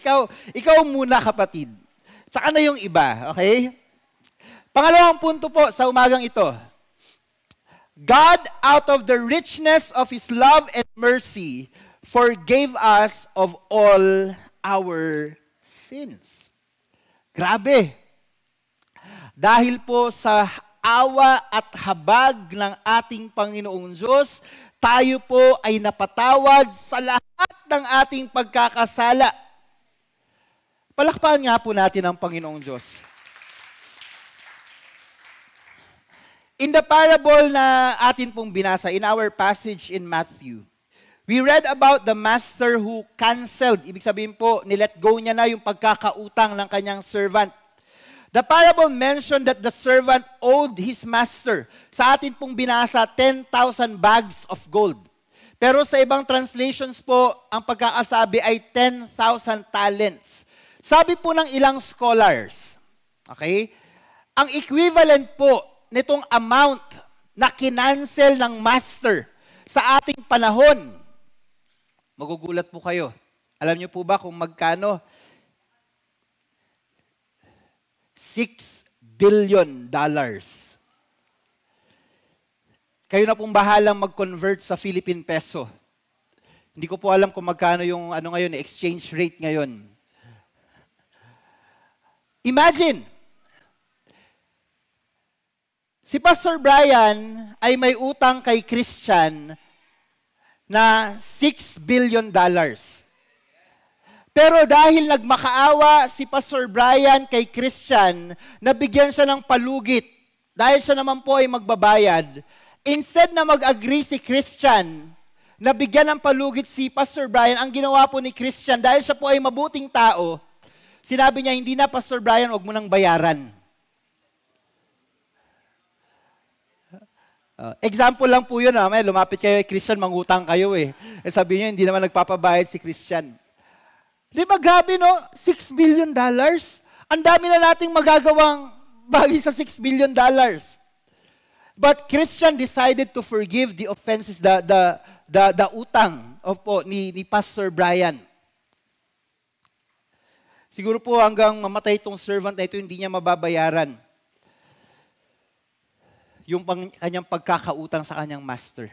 Ikaw muna, kapatid. Tsaka na yung iba, okay? Pangalawang punto po sa umagang ito. God, out of the richness of His love and mercy, forgave us of all our sins. Grabe. Dahil po sa awa at habag ng ating Panginoong Diyos, tayo po ay napatawad sa lahat ng ating pagkakasala. Palakpakan nga po natin ang Panginoong Diyos. In the parable na atin pong binasa, in our passage in Matthew, we read about the master who canceled. Ibig sabihin po, nilet go niya na yung pagkakautang ng kanyang servant. The parable mentioned that the servant owed his master. Sa atin pong binasa, 10,000 bags of gold. Pero sa ibang translations po, ang pagkakasabi ay 10,000 talents. Sabi po ng ilang scholars, okay, ang equivalent po nitong amount na kinancel ng master sa ating panahon, magugulat po kayo. Alam niyo po ba kung magkano? $6 billion. Kayo na pong bahalang mag-convert sa Philippine peso. Hindi ko po alam kung magkano yung ngayon, exchange rate ngayon. Imagine, si Pastor Brian ay may utang kay Christian na $6 billion. Pero dahil nagmakaawa si Pastor Brian kay Christian, nabigyan siya ng palugit. Dahil siya naman po ay magbabayad, instead na mag-agree si Christian, nabigyan ng palugit si Pastor Brian, ang ginawa po ni Christian, dahil siya po ay mabuting tao, sinabi niya, hindi na Pastor Brian, huwag mo nang bayaran. Example lang po yun, may lumapit kayo kay Christian, mangutang kayo eh. Sabi niya, hindi naman nagpapabayad si Christian. Di ba grabe no? $6 billion? Ang dami na nating magagawang bagay sa $6 billion. But Christian decided to forgive the offenses, the utang ni Pastor Brian. Siguro po hanggang mamatay itong servant na ito, hindi niya mababayaran yung kanyang pagkakautang sa kanyang master.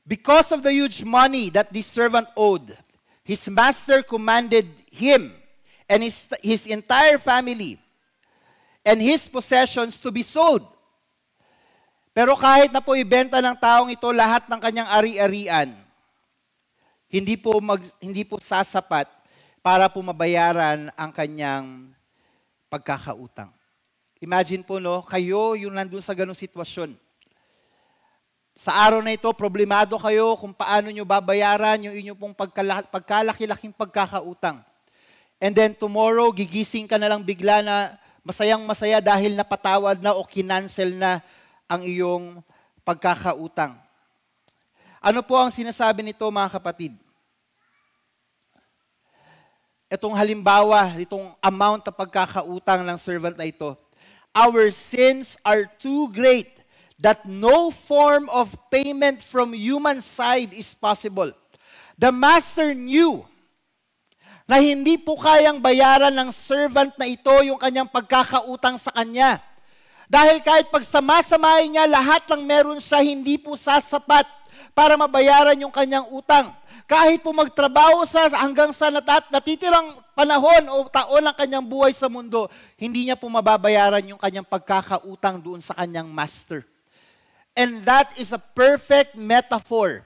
Because of the huge money that this servant owed, his master commanded him and his entire family and his possessions to be sold. Pero kahit na po ibenta ng taong ito lahat ng kanyang ari-arian, hindi po sasapat para po mabayaran ang kanyang pagkakautang. Imagine po, no, kayo yung nandun sa ganung sitwasyon. Sa araw na ito, problemado kayo kung paano nyo babayaran yung inyong pong pagkalaki-laking pagkakautang. And then tomorrow, gigising ka na lang bigla na masayang-masaya dahil napatawad na o kinancel na ang iyong pagkakautang. Ano po ang sinasabi nito, mga kapatid? Itong halimbawa, itong amount na pagkakautang ng servant na ito. Our sins are too great that no form of payment from human side is possible. The master knew na hindi po kayang bayaran ng servant na ito yung kanyang pagkakautang sa kanya. Dahil kahit pagsama-samahin niya, lahat ng meron siya, hindi po sasapat para mabayaran yung kanyang utang. Kahit po magtrabaho sa hanggang sa natitirang panahon o taon ng kanyang buhay sa mundo, hindi niya po mababayaran yung kanyang pagkakautang doon sa kanyang master. And that is a perfect metaphor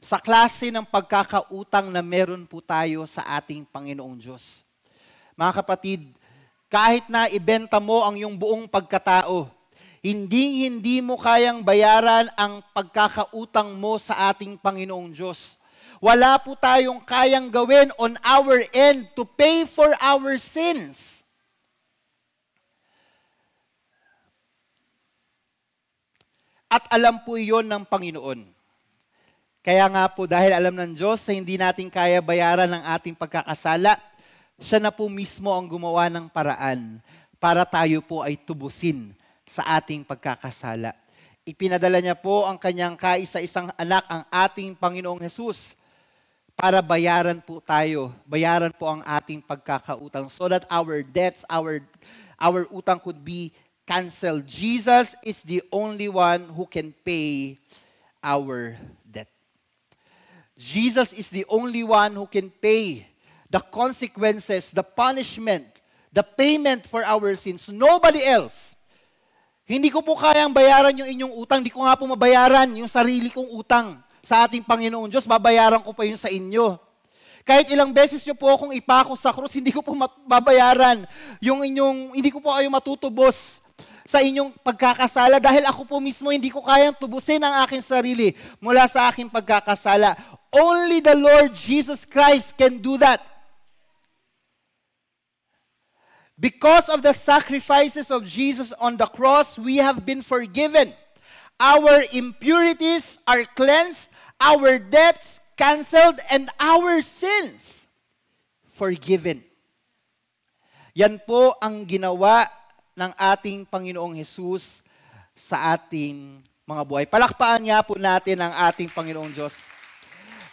sa klase ng pagkakautang na meron po tayo sa ating Panginoong Diyos. Mga kapatid, kahit na ibenta mo ang iyong buong pagkatao, hindi mo kayang bayaran ang pagkakautang mo sa ating Panginoong Diyos. Wala po tayong kayang gawin on our end to pay for our sins. At alam po iyon ng Panginoon. Kaya nga po dahil alam ng Diyos na hindi natin kaya bayaran ang ating pagkakasala, siya na po mismo ang gumawa ng paraan para tayo po ay tubusin sa ating pagkakasala. Ipinadala niya po ang kanyang kaisa-isang anak, ang ating Panginoong Hesus, para bayaran po tayo, bayaran po ang ating pagkakautang so that our debts, our utang could be canceled. Jesus is the only one who can pay our debt. Jesus is the only one who can pay the consequences, the punishment, the payment for our sins. Nobody else. Hindi ko po kayang bayaran yung inyong utang. Hindi ko nga po mabayaran yung sarili kong utang sa ating Panginoon Diyos. Babayaran ko pa yun sa inyo. Kahit ilang beses nyo po akong ipako sa krus, hindi ko po mabayaran yung inyong, hindi ko po kayo matutubos sa inyong pagkakasala dahil ako po mismo hindi ko kayang tubusin ang aking sarili mula sa aking pagkakasala. Only the Lord Jesus Christ can do that. Because of the sacrifices of Jesus on the cross, we have been forgiven. Our impurities are cleansed, our debts canceled, and our sins forgiven. Yan po ang ginawa ng ating Panginoong Hesus sa ating mga buhay. Palakpakan niya po natin ang ating Panginoong Diyos.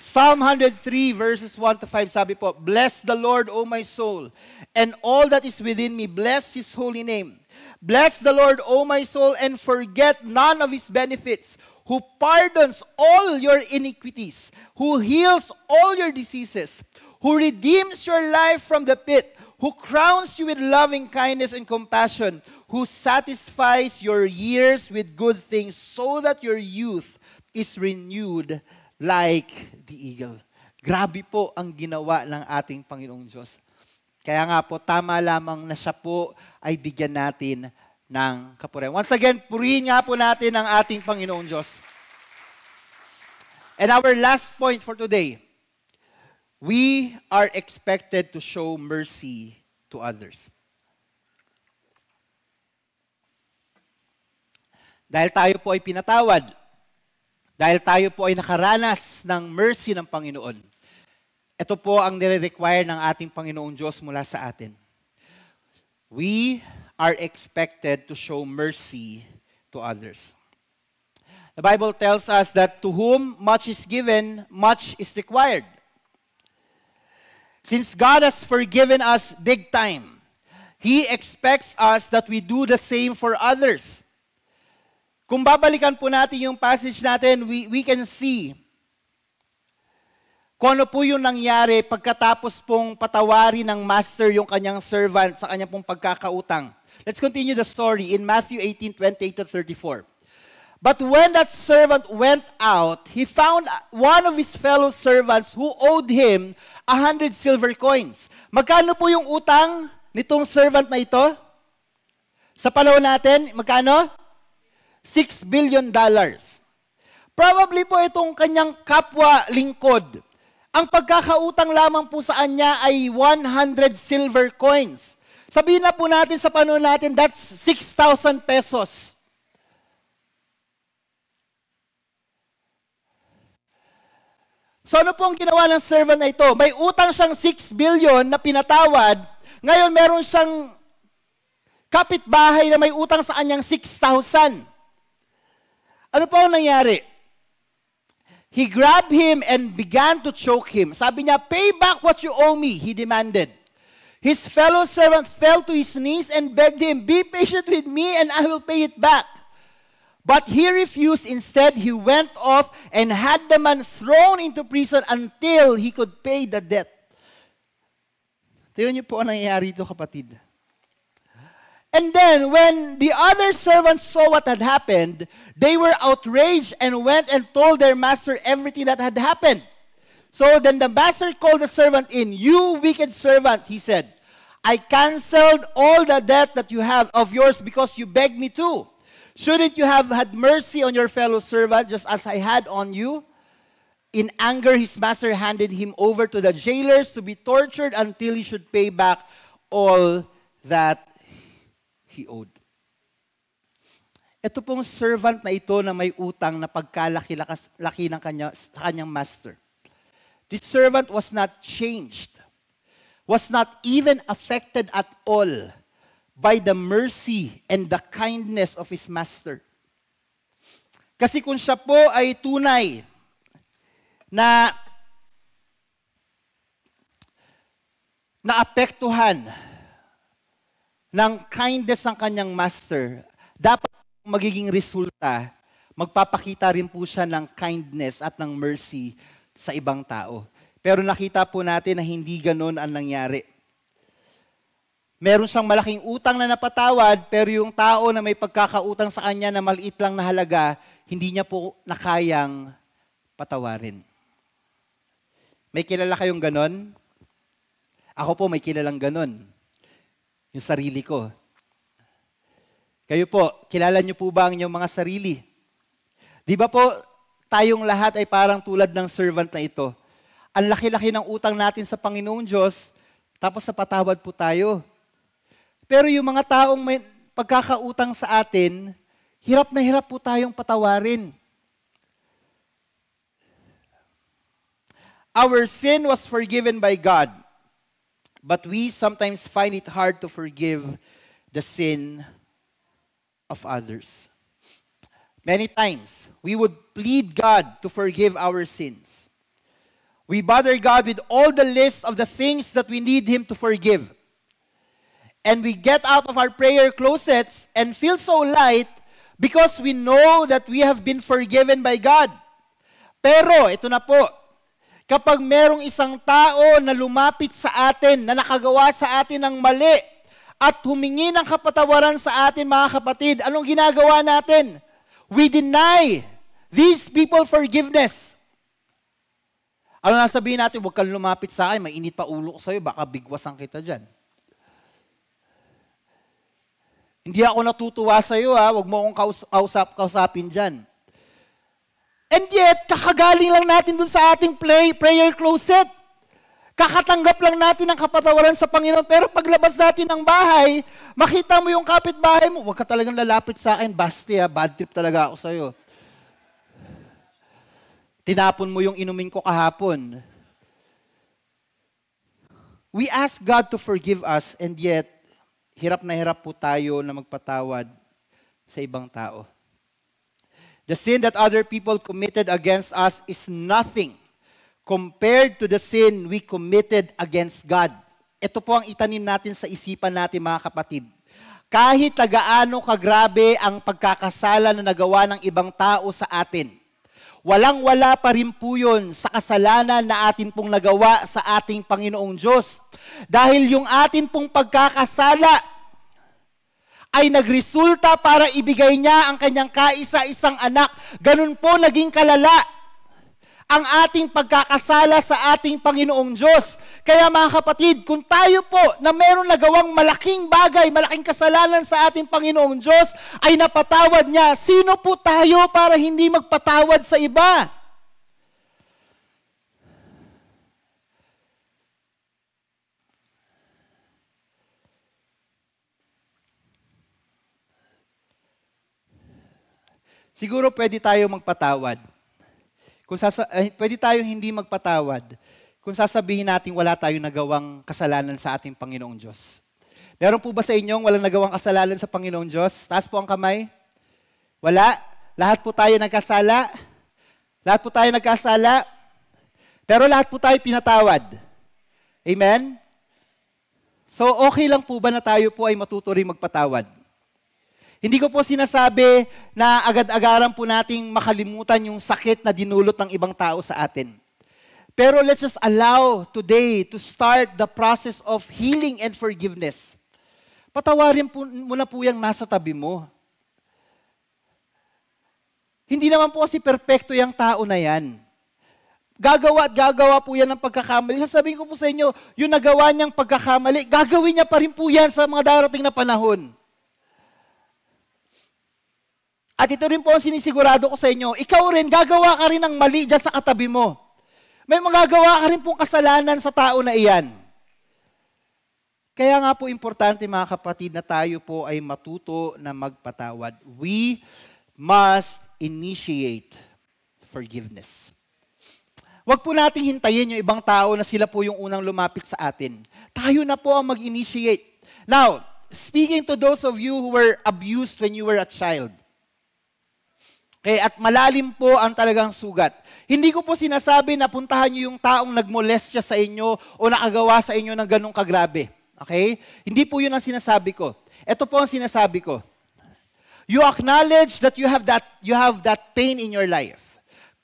Psalm 103 verses 1 to 5 sabi po, Bless the Lord, O my soul, and all that is within me, bless His holy name. Bless the Lord, O my soul, and forget none of His benefits, who pardons all your iniquities, who heals all your diseases, who redeems your life from the pit, who crowns you with loving kindness and compassion, who satisfies your years with good things, so that your youth is renewed like the eagle. Grabe po ang ginawa ng ating Panginoong Diyos. Kaya nga po, tama lamang na siya po ay bigyan natin ng kapurihan. Once again, purihin nga po natin ang ating Panginoong Diyos. And our last point for today, we are expected to show mercy to others. Dahil tayo po ay pinatawad, dahil tayo po ay nakaranas ng mercy ng Panginoon, ito po ang nire-require ng ating Panginoong Diyos mula sa atin. We are expected to show mercy to others. The Bible tells us that to whom much is given, much is required. Since God has forgiven us big time, He expects us that we do the same for others. Kung babalikan po natin yung passage natin, we can see kung ano po yung nangyari pagkatapos pong patawarin ng master yung kanyang servant sa kanyang pong pagkakautang. Let's continue the story in Matthew 18:28 to 34. But when that servant went out, he found one of his fellow servants who owed him 100 silver coins. Magkano po yung utang nitong servant na ito? Sa panahon natin, magkano? $6 billion. Probably po itong kanyang kapwa lingkod. Ang pagkakautang lamang po sa kanya ay 100 silver coins. Sabihin na po natin sa panahon natin, that's 6,000 pesos. So ano pong ginawa ng servant na ito? May utang siyang 6 billion na pinatawad. Ngayon meron siyang kapitbahay na may utang sa kanyang 6,000. Ano po ang nangyari? He grabbed him and began to choke him. Sabi niya, "Pay back what you owe me," he demanded. His fellow servant fell to his knees and begged him, "Be patient with me and I will pay it back." But he refused. Instead, he went off and had the man thrown into prison until he could pay the debt. Tingnan niyo po ang nangyayari dito, kapatid. And then, when the other servants saw what had happened, they were outraged and went and told their master everything that had happened. So then the master called the servant in. "You wicked servant," he said, "I canceled all the debt that you have of yours because you begged me to. Shouldn't you have had mercy on your fellow servant just as I had on you?" In anger, his master handed him over to the jailers to be tortured until he should pay back all that he owed. Ito pong servant na ito na may utang na pagkalaki-laki ng sa kanyang master. This servant was not changed, was not even affected at all by the mercy and the kindness of his master. Kasi kung siya po ay tunay na naapektuhan ng kindness ng kanyang master, dapat magiging resulta, magpapakita rin po siya ng kindness at ng mercy sa ibang tao. Pero nakita po natin na hindi ganon ang nangyari. Meron siyang malaking utang na napatawad, pero yung tao na may pagkakautang sa kanya na maliit lang na halaga, hindi niya po nakayang patawarin. May kilala kayong ganon? Ako po may kilalang ganon. Yung sarili ko. Kayo po, kilala niyo po ba ang inyong mga sarili? Di ba po, tayong lahat ay parang tulad ng servant na ito. Ang laki-laki ng utang natin sa Panginoong Diyos, tapos napatawad po tayo. Pero yung mga taong may pagkakautang sa atin, hirap na hirap po tayong patawarin. Our sin was forgiven by God, but we sometimes find it hard to forgive the sin of others. Many times, we would plead God to forgive our sins. We bother God with all the list of the things that we need Him to forgive. And we get out of our prayer closets and feel so light because we know that we have been forgiven by God. Pero, ito na po, kapag merong isang tao na lumapit sa atin, na nakagawa sa atin ng mali, at humingi ng kapatawaran sa atin, mga kapatid, anong ginagawa natin? We deny these people forgiveness. Ano na sabihin natin? Huwag kang lumapit sa akin, mainit pa ulo ko sa'yo, baka bigwasan kita dyan. Hindi ako natutuwa sa'yo, ha? Huwag mo akong kausapin dyan. And yet, kakagaling lang natin dun sa ating prayer closet. Kakatanggap lang natin ng kapatawaran sa Panginoon. Pero paglabas natin ng bahay, makita mo yung kapitbahay mo, huwag ka talagang lalapit sa akin, basti ha, bad trip talaga ako sa'yo. Tinapon mo yung inumin ko kahapon. We ask God to forgive us, and yet, hirap na hirap po tayo na magpatawad sa ibang tao. The sin that other people committed against us is nothing compared to the sin we committed against God. Ito po ang itanim natin sa isipan natin, mga kapatid. Kahit tagaano kagrabe ang pagkakasala na nagawa ng ibang tao sa atin, walang-wala pa rin po yun sa kasalanan na atin pong nagawa sa ating Panginoong Diyos. Dahil yung atin pong pagkakasala ay nagresulta para ibigay niya ang kanyang kaisa-isang anak. Ganun po naging kalala ang ating pagkakasala sa ating Panginoong Diyos. Kaya mga kapatid, kung tayo po na meron nagawang malaking bagay, malaking kasalanan sa ating Panginoong Diyos, ay napatawad niya, sino po tayo para hindi magpatawad sa iba? Siguro pwede tayo magpatawad. Pwede tayong hindi magpatawad kung sasabihin natin wala tayong nagawang kasalanan sa ating Panginoong Diyos. Meron po ba sa inyong walang nagawang kasalanan sa Panginoong Diyos? Taas po ang kamay. Wala? Lahat po tayo nagkasala? Lahat po tayo nagkasala? Pero lahat po tayo pinatawad. Amen? So okay lang po ba na tayo po ay matuto rin magpatawad? Hindi ko po sinasabi na agad-agaran po nating makalimutan yung sakit na dinulot ng ibang tao sa atin. Pero let's just allow today to start the process of healing and forgiveness. Patawarin po muna po yung nasa tabi mo. Hindi naman po kasi perpekto yung tao na yan. Gagawa at gagawa po yan ng pagkakamali. Sasabihin ko po sa inyo, yung nagawa niyang pagkakamali, gagawin niya pa rin po yan sa mga darating na panahon. At ito rin po ang sinisigurado ko sa inyo, ikaw rin, gagawa ka rin ng mali dyan sa katabi mo. May magagawa ka rin pong kasalanan sa tao na iyan. Kaya nga po importante mga kapatid na tayo po ay matuto na magpatawad. We must initiate forgiveness. Huwag po nating hintayin yung ibang tao na sila po yung unang lumapit sa atin. Tayo na po ang mag-initiate. Now, speaking to those of you who were abused when you were a child, okay, at malalim po ang talagang sugat. Hindi ko po sinasabi na puntahan niyo yung taong nagmolestya sa inyo o nakagawa sa inyo ng ganong kagrabe. Okay? Hindi po yun ang sinasabi ko. Ito po ang sinasabi ko. You acknowledge that you have that pain in your life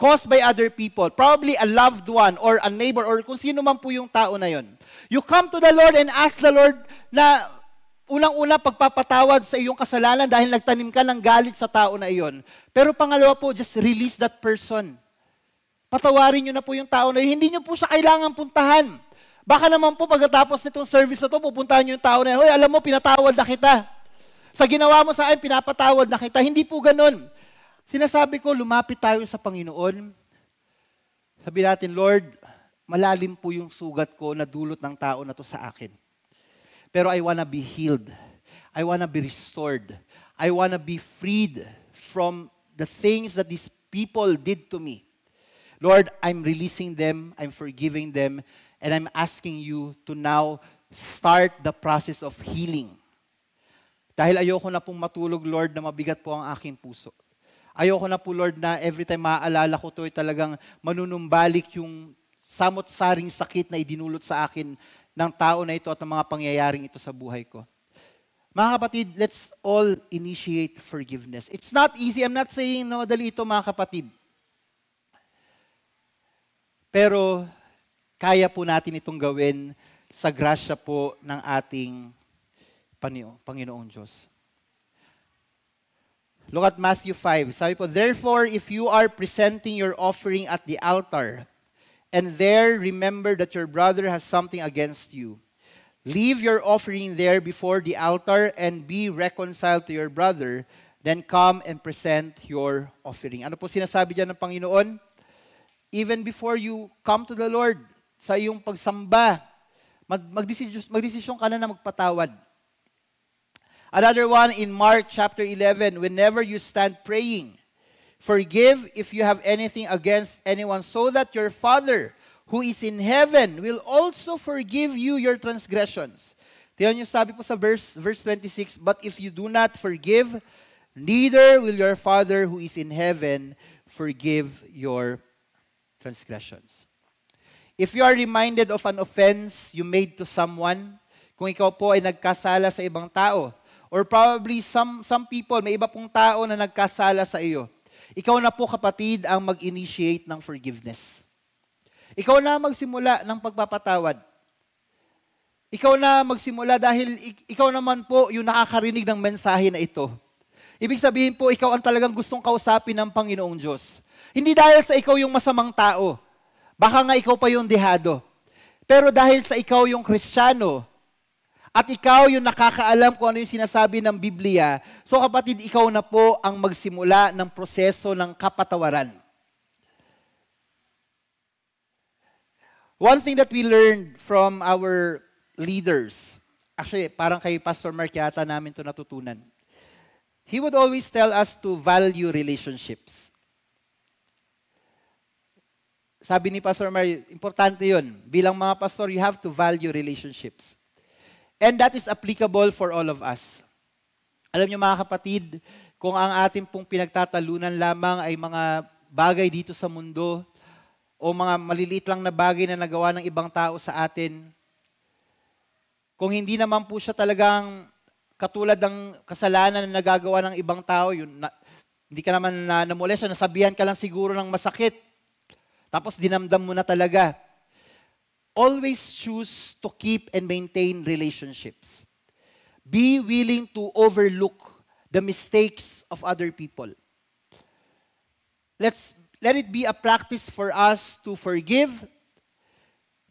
caused by other people, probably a loved one or a neighbor or kung sino man po yung tao na yon. You come to the Lord and ask the Lord na unang-una, pagpapatawad sa iyong kasalanan dahil nagtanim ka ng galit sa tao na iyon. Pero pangalawa po, just release that person. Patawarin nyo na po yung tao na iyon. Hindi nyo po siya kailangan puntahan. Baka naman po pagkatapos nitong service na to, pupuntahan nyo yung tao na iyon. Hoy, alam mo, pinatawad na kita. Sa ginawa mo sa akin, pinapatawad na kita. Hindi po ganun. Sinasabi ko, lumapit tayo sa Panginoon. Sabi natin, Lord, malalim po yung sugat ko na dulot ng tao na to sa akin. Pero I wanna be healed. I wanna be restored. I wanna be freed from the things that these people did to me. Lord, I'm releasing them, I'm forgiving them, and I'm asking you to now start the process of healing. Dahil ayoko na pong matulog, Lord, na mabigat po ang aking puso. Ayoko na po, Lord, na every time maaalala ko to ay talagang manunumbalik yung samot-saring sakit na idinulot sa akin ng tao na ito at ng mga pangyayaring ito sa buhay ko. Mga kapatid, let's all initiate forgiveness. It's not easy. I'm not saying na madali ito, mga kapatid. Pero kaya po natin itong gawin sa grasya po ng ating Panginoong Diyos. Look at Matthew 5. Sabi po, therefore, if you are presenting your offering at the altar, and there remember that your brother has something against you, leave your offering there before the altar and be reconciled to your brother, then come and present your offering. Ano po sinasabi dyan ng Panginoon? Even before you come to the Lord, sa iyong pagsamba, magdesisyon ka na magpatawad. Another one in Mark chapter 11, whenever you stand praying, forgive if you have anything against anyone, so that your Father who is in heaven will also forgive you your transgressions. Tingnan niyo, sabi po sa verse 26, but if you do not forgive, neither will your Father who is in heaven forgive your transgressions. If you are reminded of an offense you made to someone, kung ikaw po ay nagkasala sa ibang tao, or probably some people, may iba pong tao na nagkasala sa iyo, ikaw na po, kapatid, ang mag-initiate ng forgiveness. Ikaw na magsimula ng pagpapatawad. Ikaw na magsimula dahil ikaw naman po yung nakakarinig ng mensahe na ito. Ibig sabihin po, ikaw ang talagang gustong kausapin ng Panginoong Diyos. Hindi dahil sa ikaw yung masamang tao. Baka nga ikaw pa yung dehado. Pero dahil sa ikaw yung Kristiyano, at ikaw yung nakakaalam kung ano yung sinasabi ng Biblia, so kapatid, ikaw na po ang magsimula ng proseso ng kapatawaran. One thing that we learned from our leaders, actually, parang kay Pastor Mark yata namin ito natutunan. He would always tell us to value relationships. Sabi ni Pastor Mark, importante yun. Bilang mga pastor, you have to value relationships. And that is applicable for all of us. Alam niyo mga kapatid, kung ang ating pong pinagtatalunan lamang ay mga bagay dito sa mundo o mga maliliit lang na bagay na nagawa ng ibang tao sa atin, kung hindi naman po siya talagang katulad ng kasalanan na nagagawa ng ibang tao, hindi ka naman namolesya, nasabihan ka lang siguro ng masakit, tapos dinamdam mo na talaga. Always choose to keep and maintain relationships. Be willing to overlook the mistakes of other people. Let it be a practice for us to forgive,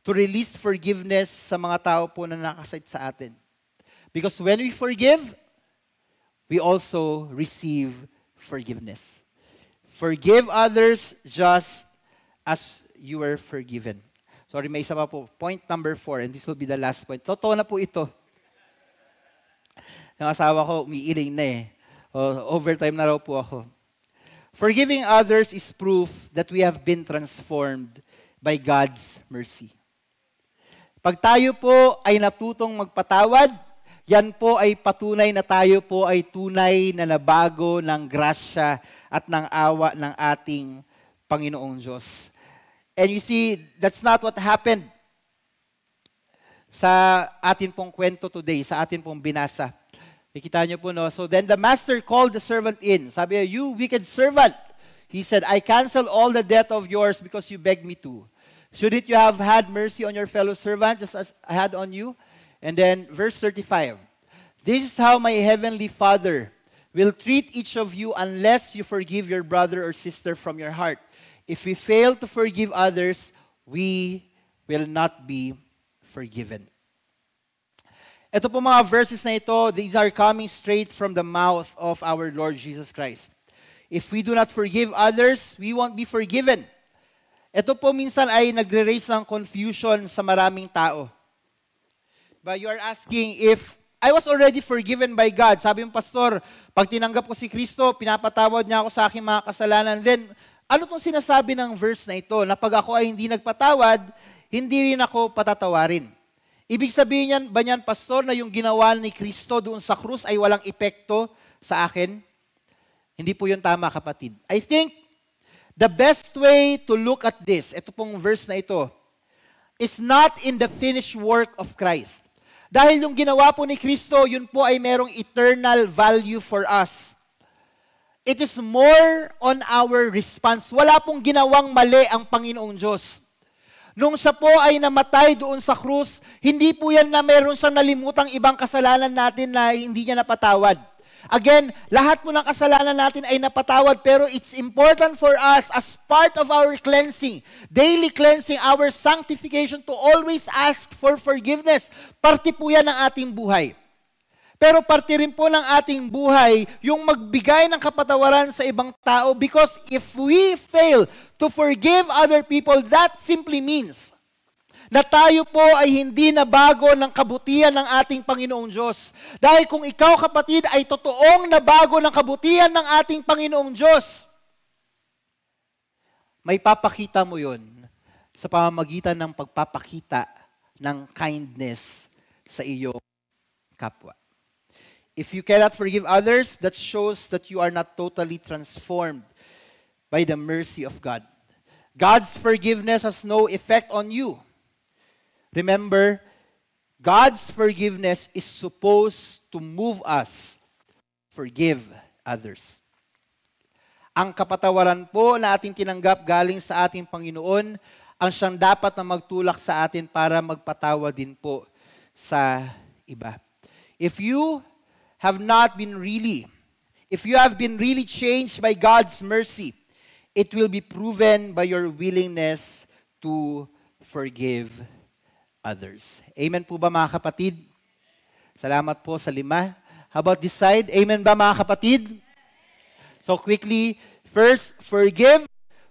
to release forgiveness sa mga tao po na nakasait sa atin. Because when we forgive, we also receive forgiveness. Forgive others just as you were forgiven. Sorry, may isa pa po. Point number 4, and this will be the last point. Totoo na po ito. Yung asawa ko, umiiling na eh. Overtime na raw po ako. Forgiving others is proof that we have been transformed by God's mercy. Pag tayo po ay natutong magpatawad, yan po ay patunay na tayo po ay tunay na nabago ng grasya at ng awa ng ating Panginoong Diyos. And you see, that's not what happened sa atin pong kwento today, sa atin pong binasa. Nakita niyo po, no? So then the master called the servant in. Sabi niya, you wicked servant. He said, I cancel all the debt of yours because you begged me to. Shouldn't you have had mercy on your fellow servant just as I had on you? And then verse 35. This is how my heavenly Father will treat each of you unless you forgive your brother or sister from your heart. If we fail to forgive others, we will not be forgiven. Ito po mga verses na ito, these are coming straight from the mouth of our Lord Jesus Christ. If we do not forgive others, we won't be forgiven. Ito po minsan ay nagre-raise ng confusion sa maraming tao. But you are asking if I was already forgiven by God. Sabi yung pastor, pag tinanggap ko si Kristo, pinapatawad niya ako sa aking mga kasalanan. Then, ano itong sinasabi ng verse na ito? Na pag ako ay hindi nagpatawad, hindi rin ako patatawarin. Ibig sabihin yan, ba niyan, pastor, na yung ginawa ni Kristo doon sa krus ay walang epekto sa akin? Hindi po yun tama, kapatid. I think the best way to look at this, ito pong verse na ito, is not in the finished work of Christ. Dahil yung ginawa po ni Kristo, yun po ay merong eternal value for us. It is more on our response. Wala pong ginawang mali ang Panginoong Diyos. Nung siya po ay namatay doon sa krus, hindi po yan na meron siyang nalimutang ibang kasalanan natin na hindi niya napatawad. Again, lahat po ng kasalanan natin ay napatawad, pero it's important for us as part of our cleansing, daily cleansing, our sanctification, to always ask for forgiveness. Parte po yan ng ating buhay. Pero parte rin po ng ating buhay yung magbigay ng kapatawaran sa ibang tao, because if we fail to forgive other people, that simply means na tayo po ay hindi nabago ng kabutihan ng ating Panginoong Diyos. Dahil kung ikaw, kapatid, ay totoong nabago ng kabutihan ng ating Panginoong Diyos, may papakita mo yun sa pamamagitan ng pagpapakita ng kindness sa iyong kapwa. If you cannot forgive others, that shows that you are not totally transformed by the mercy of God. God's forgiveness has no effect on you. Remember, God's forgiveness is supposed to move us forgive others. Ang kapatawaran po na ating tinanggap galing sa ating Panginoon, ang siyang dapat na magtulak sa atin para magpatawa din po sa iba. If you have been really changed by God's mercy, it will be proven by your willingness to forgive others. Amen po ba mga kapatid? Salamat po sa 5. How about this side? Amen ba mga kapatid? So quickly, first, forgive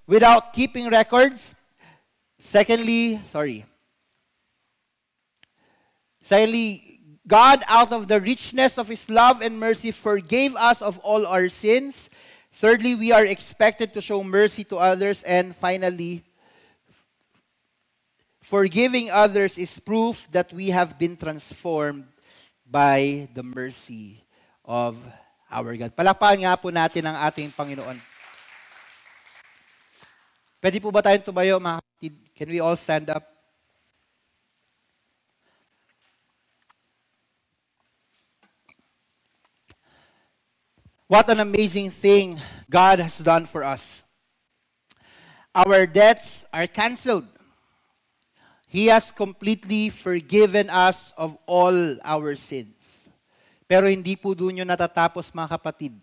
without keeping records. Secondly, God, out of the richness of His love and mercy, forgave us of all our sins. Thirdly, we are expected to show mercy to others. And finally, forgiving others is proof that we have been transformed by the mercy of our God. Palakpakan nga po natin ang ating Panginoon. Pwede po ba tayong tumayo, mga kapatid? Can we all stand up? What an amazing thing God has done for us. Our debts are canceled. He has completely forgiven us of all our sins. Pero hindi po doon yung natatapos, mga kapatid.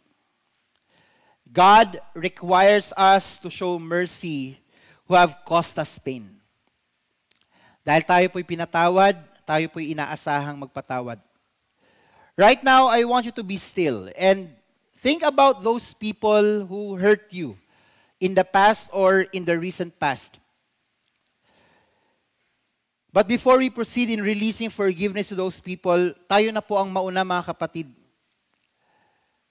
God requires us to show mercy who have caused us pain. Dahil tayo po'y pinatawad, tayo po'y inaasahang magpatawad. Right now, I want you to be still and think about those people who hurt you in the past or in the recent past. But before we proceed in releasing forgiveness to those people, tayo na po ang mauna, mga kapatid.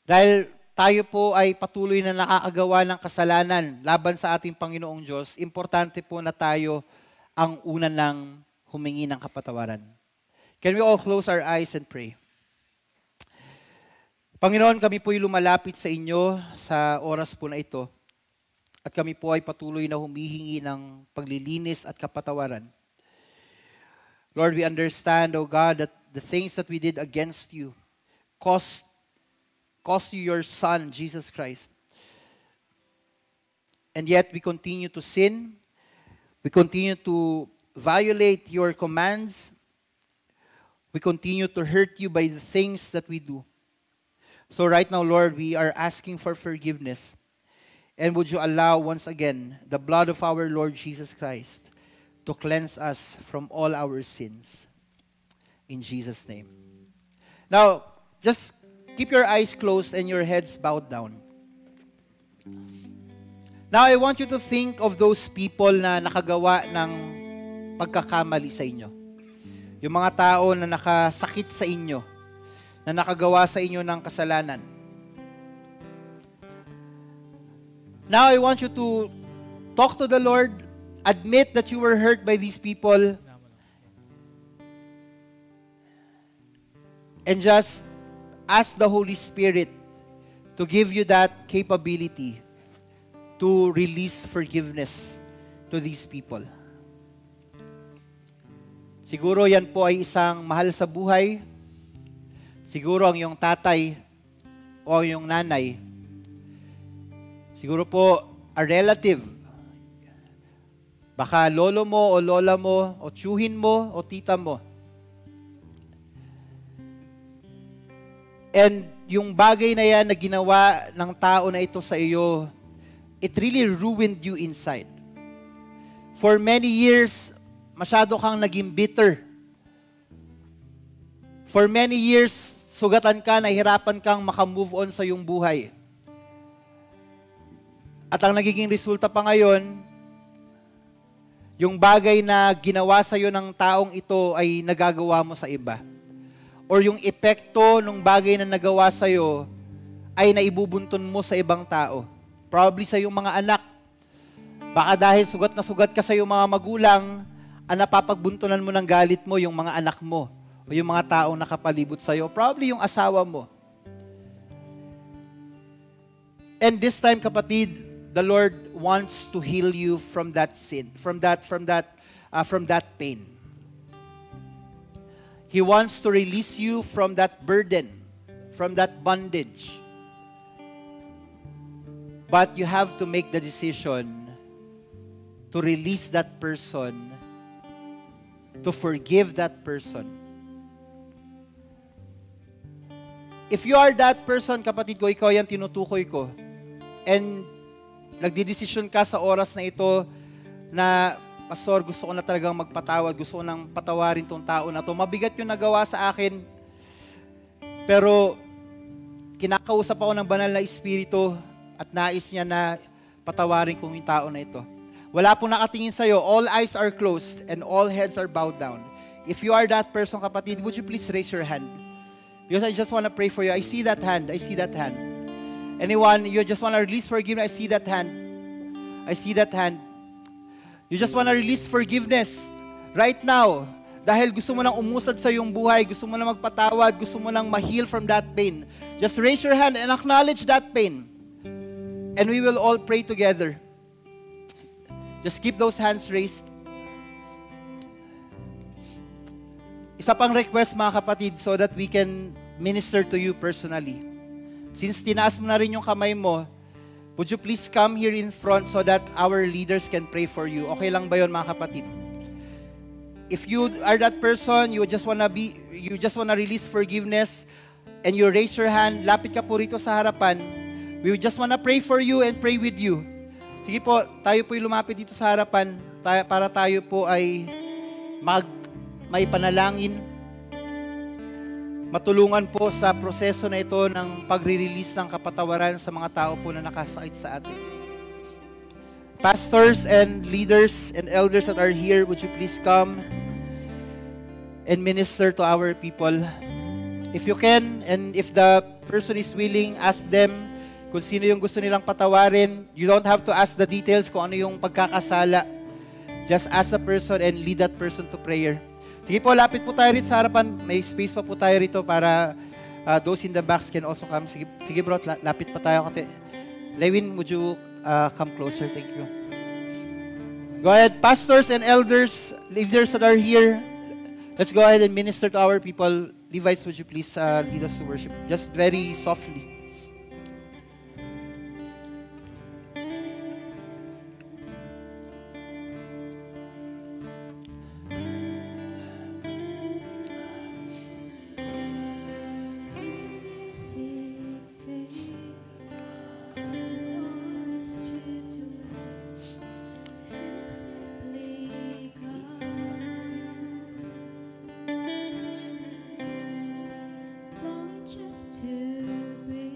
Dahil tayo po ay patuloy na nakakagawa ng kasalanan laban sa ating Panginoong Diyos, importante po na tayo ang una ng humingi ng kapatawaran. Can we all close our eyes and pray? Panginoon, kami po'y lumalapit sa inyo sa oras po na ito at kami po ay patuloy na humihingi ng paglilinis at kapatawaran. Lord, we understand, O God, that the things that we did against you cost you your Son, Jesus Christ. And yet we continue to sin. We continue to violate your commands. We continue to hurt you by the things that we do. So right now, Lord, we are asking for forgiveness. And would you allow once again the blood of our Lord Jesus Christ to cleanse us from all our sins. In Jesus' name. Now, just keep your eyes closed and your heads bowed down. Now, I want you to think of those people na nakagawa ng pagkakamali sa inyo. Yung mga tao na nakasakit sa inyo, na nakagawa sa inyo ng kasalanan. Now, I want you to talk to the Lord, admit that you were hurt by these people, and just ask the Holy Spirit to give you that capability to release forgiveness to these people. Siguro yan po ay isang mahal sa buhay. Siguro ang iyong tatay o ang iyong nanay. Siguro po a relative. Baka lolo mo o lola mo o tiyuhin mo o tita mo. And yung bagay na yan na ginawa ng tao na ito sa iyo, it really ruined you inside. For many years, masyado kang naging bitter. For many years, sugatan ka, nahihirapan kang makamove on sa iyong buhay. At ang nagiging resulta pa ngayon, yung bagay na ginawa sa iyo ng taong ito ay nagagawa mo sa iba. Or yung epekto ng bagay na nagawa sa iyo ay naibubuntun mo sa ibang tao. Probably sa iyong mga anak. Baka dahil sugat na sugat ka sa iyong mga magulang, ang napapagbuntunan mo ng galit mo yung mga anak mo o yung mga taong nakapalibot sa iyo. Probably yung asawa mo. And this time, kapatid, the Lord wants to heal you from that sin, from that pain. He wants to release you from that burden, from that bondage. But you have to make the decision to release that person, to forgive that person, If you are that person, kapatid ko, ikaw yan tinutukoy ko. And nagdidesisyon ka sa oras na ito na, Pastor, gusto ko na talagang magpatawad, gusto ko nang patawarin tong tao na to. Mabigat yung nagawa sa akin, pero kinakausap ako ng banal na Espiritu at nais niya na patawarin kong yung tao na ito. Wala pong nakatingin sa'yo. All eyes are closed and all heads are bowed down. If you are that person, kapatid, would you please raise your hand? Because I just want to pray for you. I see that hand. I see that hand. Anyone, you just want to release forgiveness? I see that hand. I see that hand. You just want to release forgiveness right now. Dahil gusto mo nang umusad sa iyong buhay, gusto mo nang magpatawad, gusto mo nang ma-heal from that pain. Just raise your hand and acknowledge that pain. And we will all pray together. Just keep those hands raised. Isa pang request, mga kapatid, so that we can minister to you personally. Since tinaas mo na rin yung kamay mo, would you please come here in front so that our leaders can pray for you? Okay lang ba yun, mga kapatid? If you are that person, you just wanna release forgiveness, and you raise your hand, lapit ka po rito sa harapan. We just wanna pray for you and pray with you. Sige po, tayo po'y lumapit dito sa harapan para tayo po ay may panalangin. Matulungan po sa proseso na ito ng pagre-release ng kapatawaran sa mga tao po na nakasakit sa atin. Pastors and leaders and elders that are here, would you please come and minister to our people? If you can, and if the person is willing, ask them kung sino yung gusto nilang patawarin. You don't have to ask the details kung ano yung pagkakasala. Just ask the person and lead that person to prayer. Sige po, lapit po tayo rito sa harapan. May space pa po tayo rito para those in the backs can also come. Sige bro, lapit pa tayo. Lewin, would you come closer? Thank you. Go ahead, pastors and elders, leaders that are here. Let's go ahead and minister to our people. Levites, would you please lead us to worship? Just very softly. Just to breathe.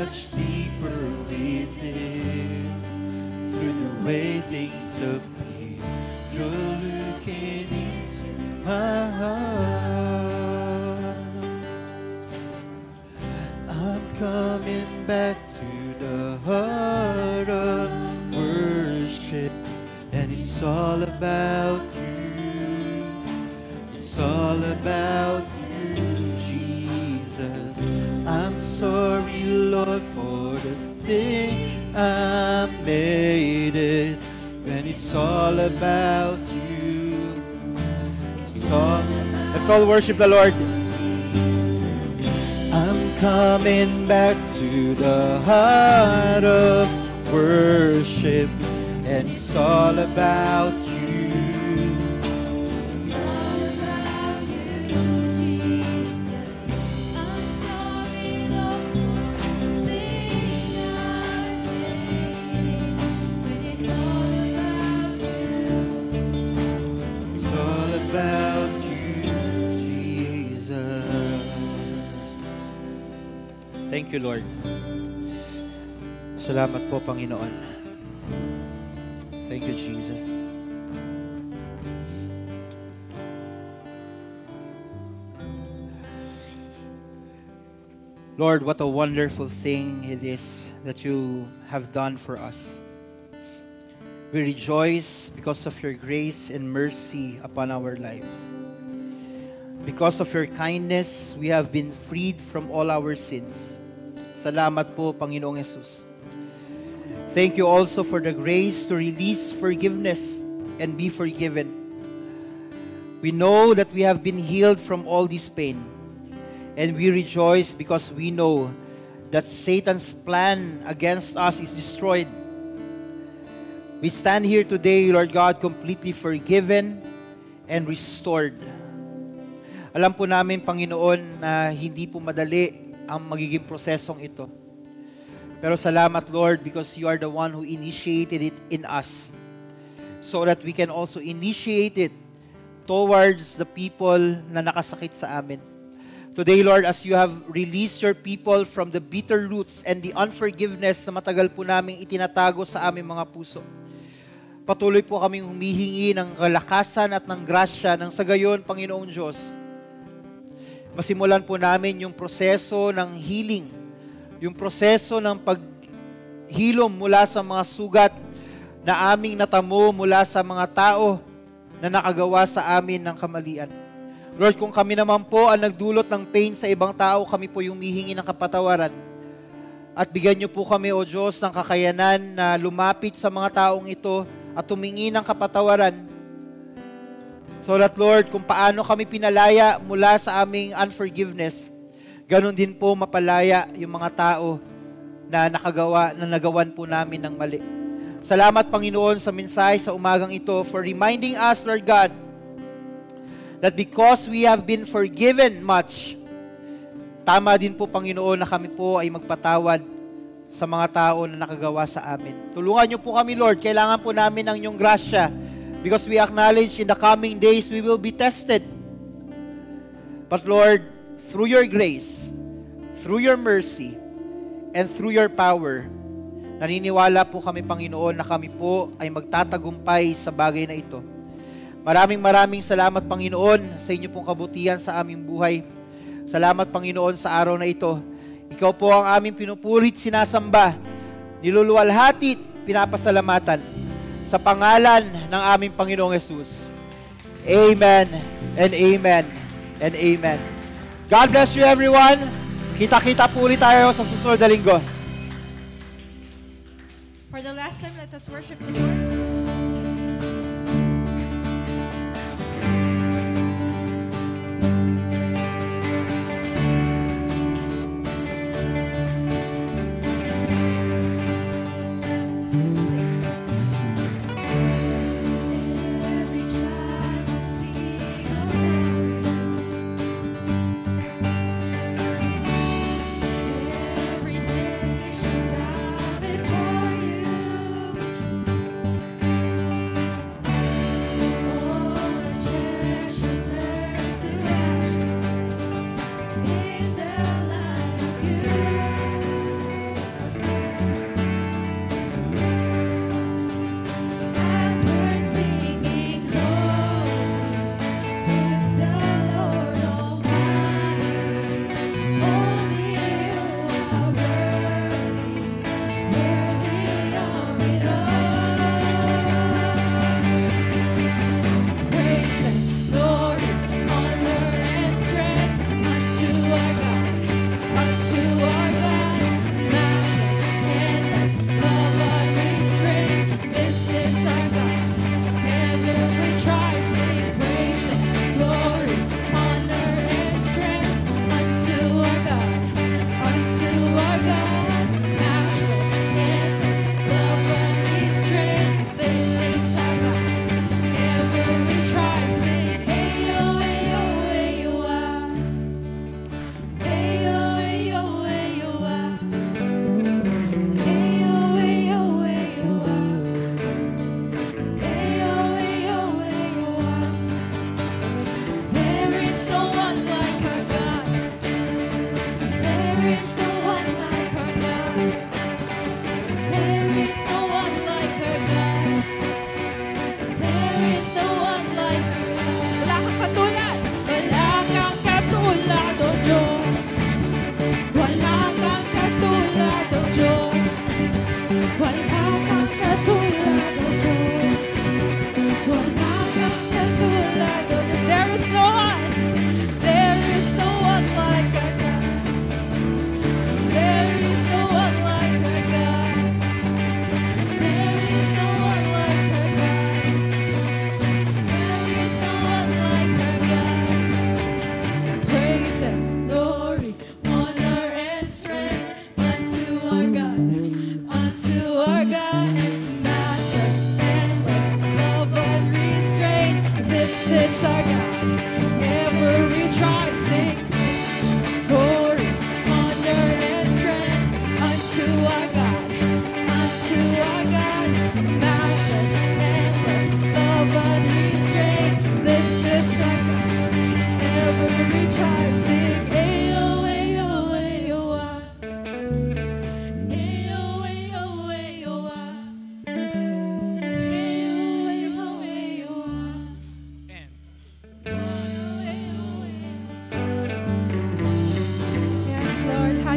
much deeper within. Through the way things appear, you're looking into my heart. I'm coming back to the heart of worship, and it's all about you. It's all about you, Jesus. I'm sorry, Lord, for the thing I made it, and it's all about you. Let's all worship the Lord. I'm coming back to the heart of worship, and it's all about you. It's all about you, Jesus. I'm sorry, Lord, for the things I've made. When it's all about you. It's all about you, Jesus. Thank you, Lord. Salamat po, Panginoon. Thank you, Jesus. Lord, what a wonderful thing it is that you have done for us. We rejoice because of your grace and mercy upon our lives. Because of your kindness, we have been freed from all our sins. Salamat po, Panginoong Jesus. Thank you also for the grace to release forgiveness and be forgiven. We know that we have been healed from all this pain. And we rejoice because we know that Satan's plan against us is destroyed. We stand here today, Lord God, completely forgiven and restored. Alam po namin, Panginoon, na hindi po madali ang magiging prosesong ito. Pero salamat, Lord, because you are the one who initiated it in us, so that we can also initiate it towards the people na nakasakit sa amin. Today, Lord, as you have released your people from the bitter roots and the unforgiveness na matagal po naming itinatago sa aming mga puso, patuloy po kaming humihingi ng kalakasan at ng grasya ng sa gayon, Panginoong Diyos. Masimulan po namin yung proseso ng healing, yung proseso ng paghilom mula sa mga sugat na aming natamo mula sa mga tao na nakagawa sa amin ng kamalian. Lord, kung kami naman po ang nagdulot ng pain sa ibang tao, kami po yung hihingi ng kapatawaran. At bigyan niyo po kami, O Diyos, ng kakayanan na lumapit sa mga taong ito at tumingi ng kapatawaran. So that, Lord, kung paano kami pinalaya mula sa aming unforgiveness, ganun din po mapalaya yung mga tao na nagawan po namin ng mali. Salamat, Panginoon, sa mensahe sa umagang ito for reminding us, Lord God, that because we have been forgiven much, tama din po, Panginoon, na kami po ay magpatawad sa mga tao na nakagawa sa amin. Tulungan niyo po kami, Lord. Kailangan po namin ang inyong grasya because we acknowledge in the coming days we will be tested. But Lord, through your grace, through your mercy, and through your power, naniniwala po kami, Panginoon, na kami po ay magtatagumpay sa bagay na ito. Maraming salamat, Panginoon, sa inyo pong kabutihan sa aming buhay. Salamat, Panginoon, sa araw na ito. Ikaw po ang aming pinupurit, sinasamba, niluluwalhati, pinapasalamatan sa pangalan ng aming Panginoong Jesus. Amen and amen and amen. God bless you, everyone. Kita-kita po ulit tayo sa susunod na linggo. For the last time, let us worship the Lord.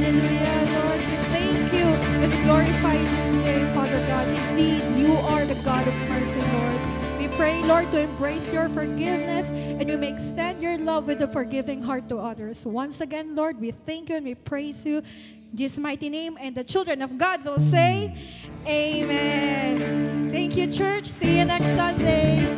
Hallelujah, Lord. We thank you and glorify this day, Father God. Indeed, you are the God of mercy, Lord. We pray, Lord, to embrace your forgiveness and we may extend your love with a forgiving heart to others. Once again, Lord, we thank you and we praise you. In Jesus' mighty name, and the children of God will say, Amen. Thank you, church. See you next Sunday.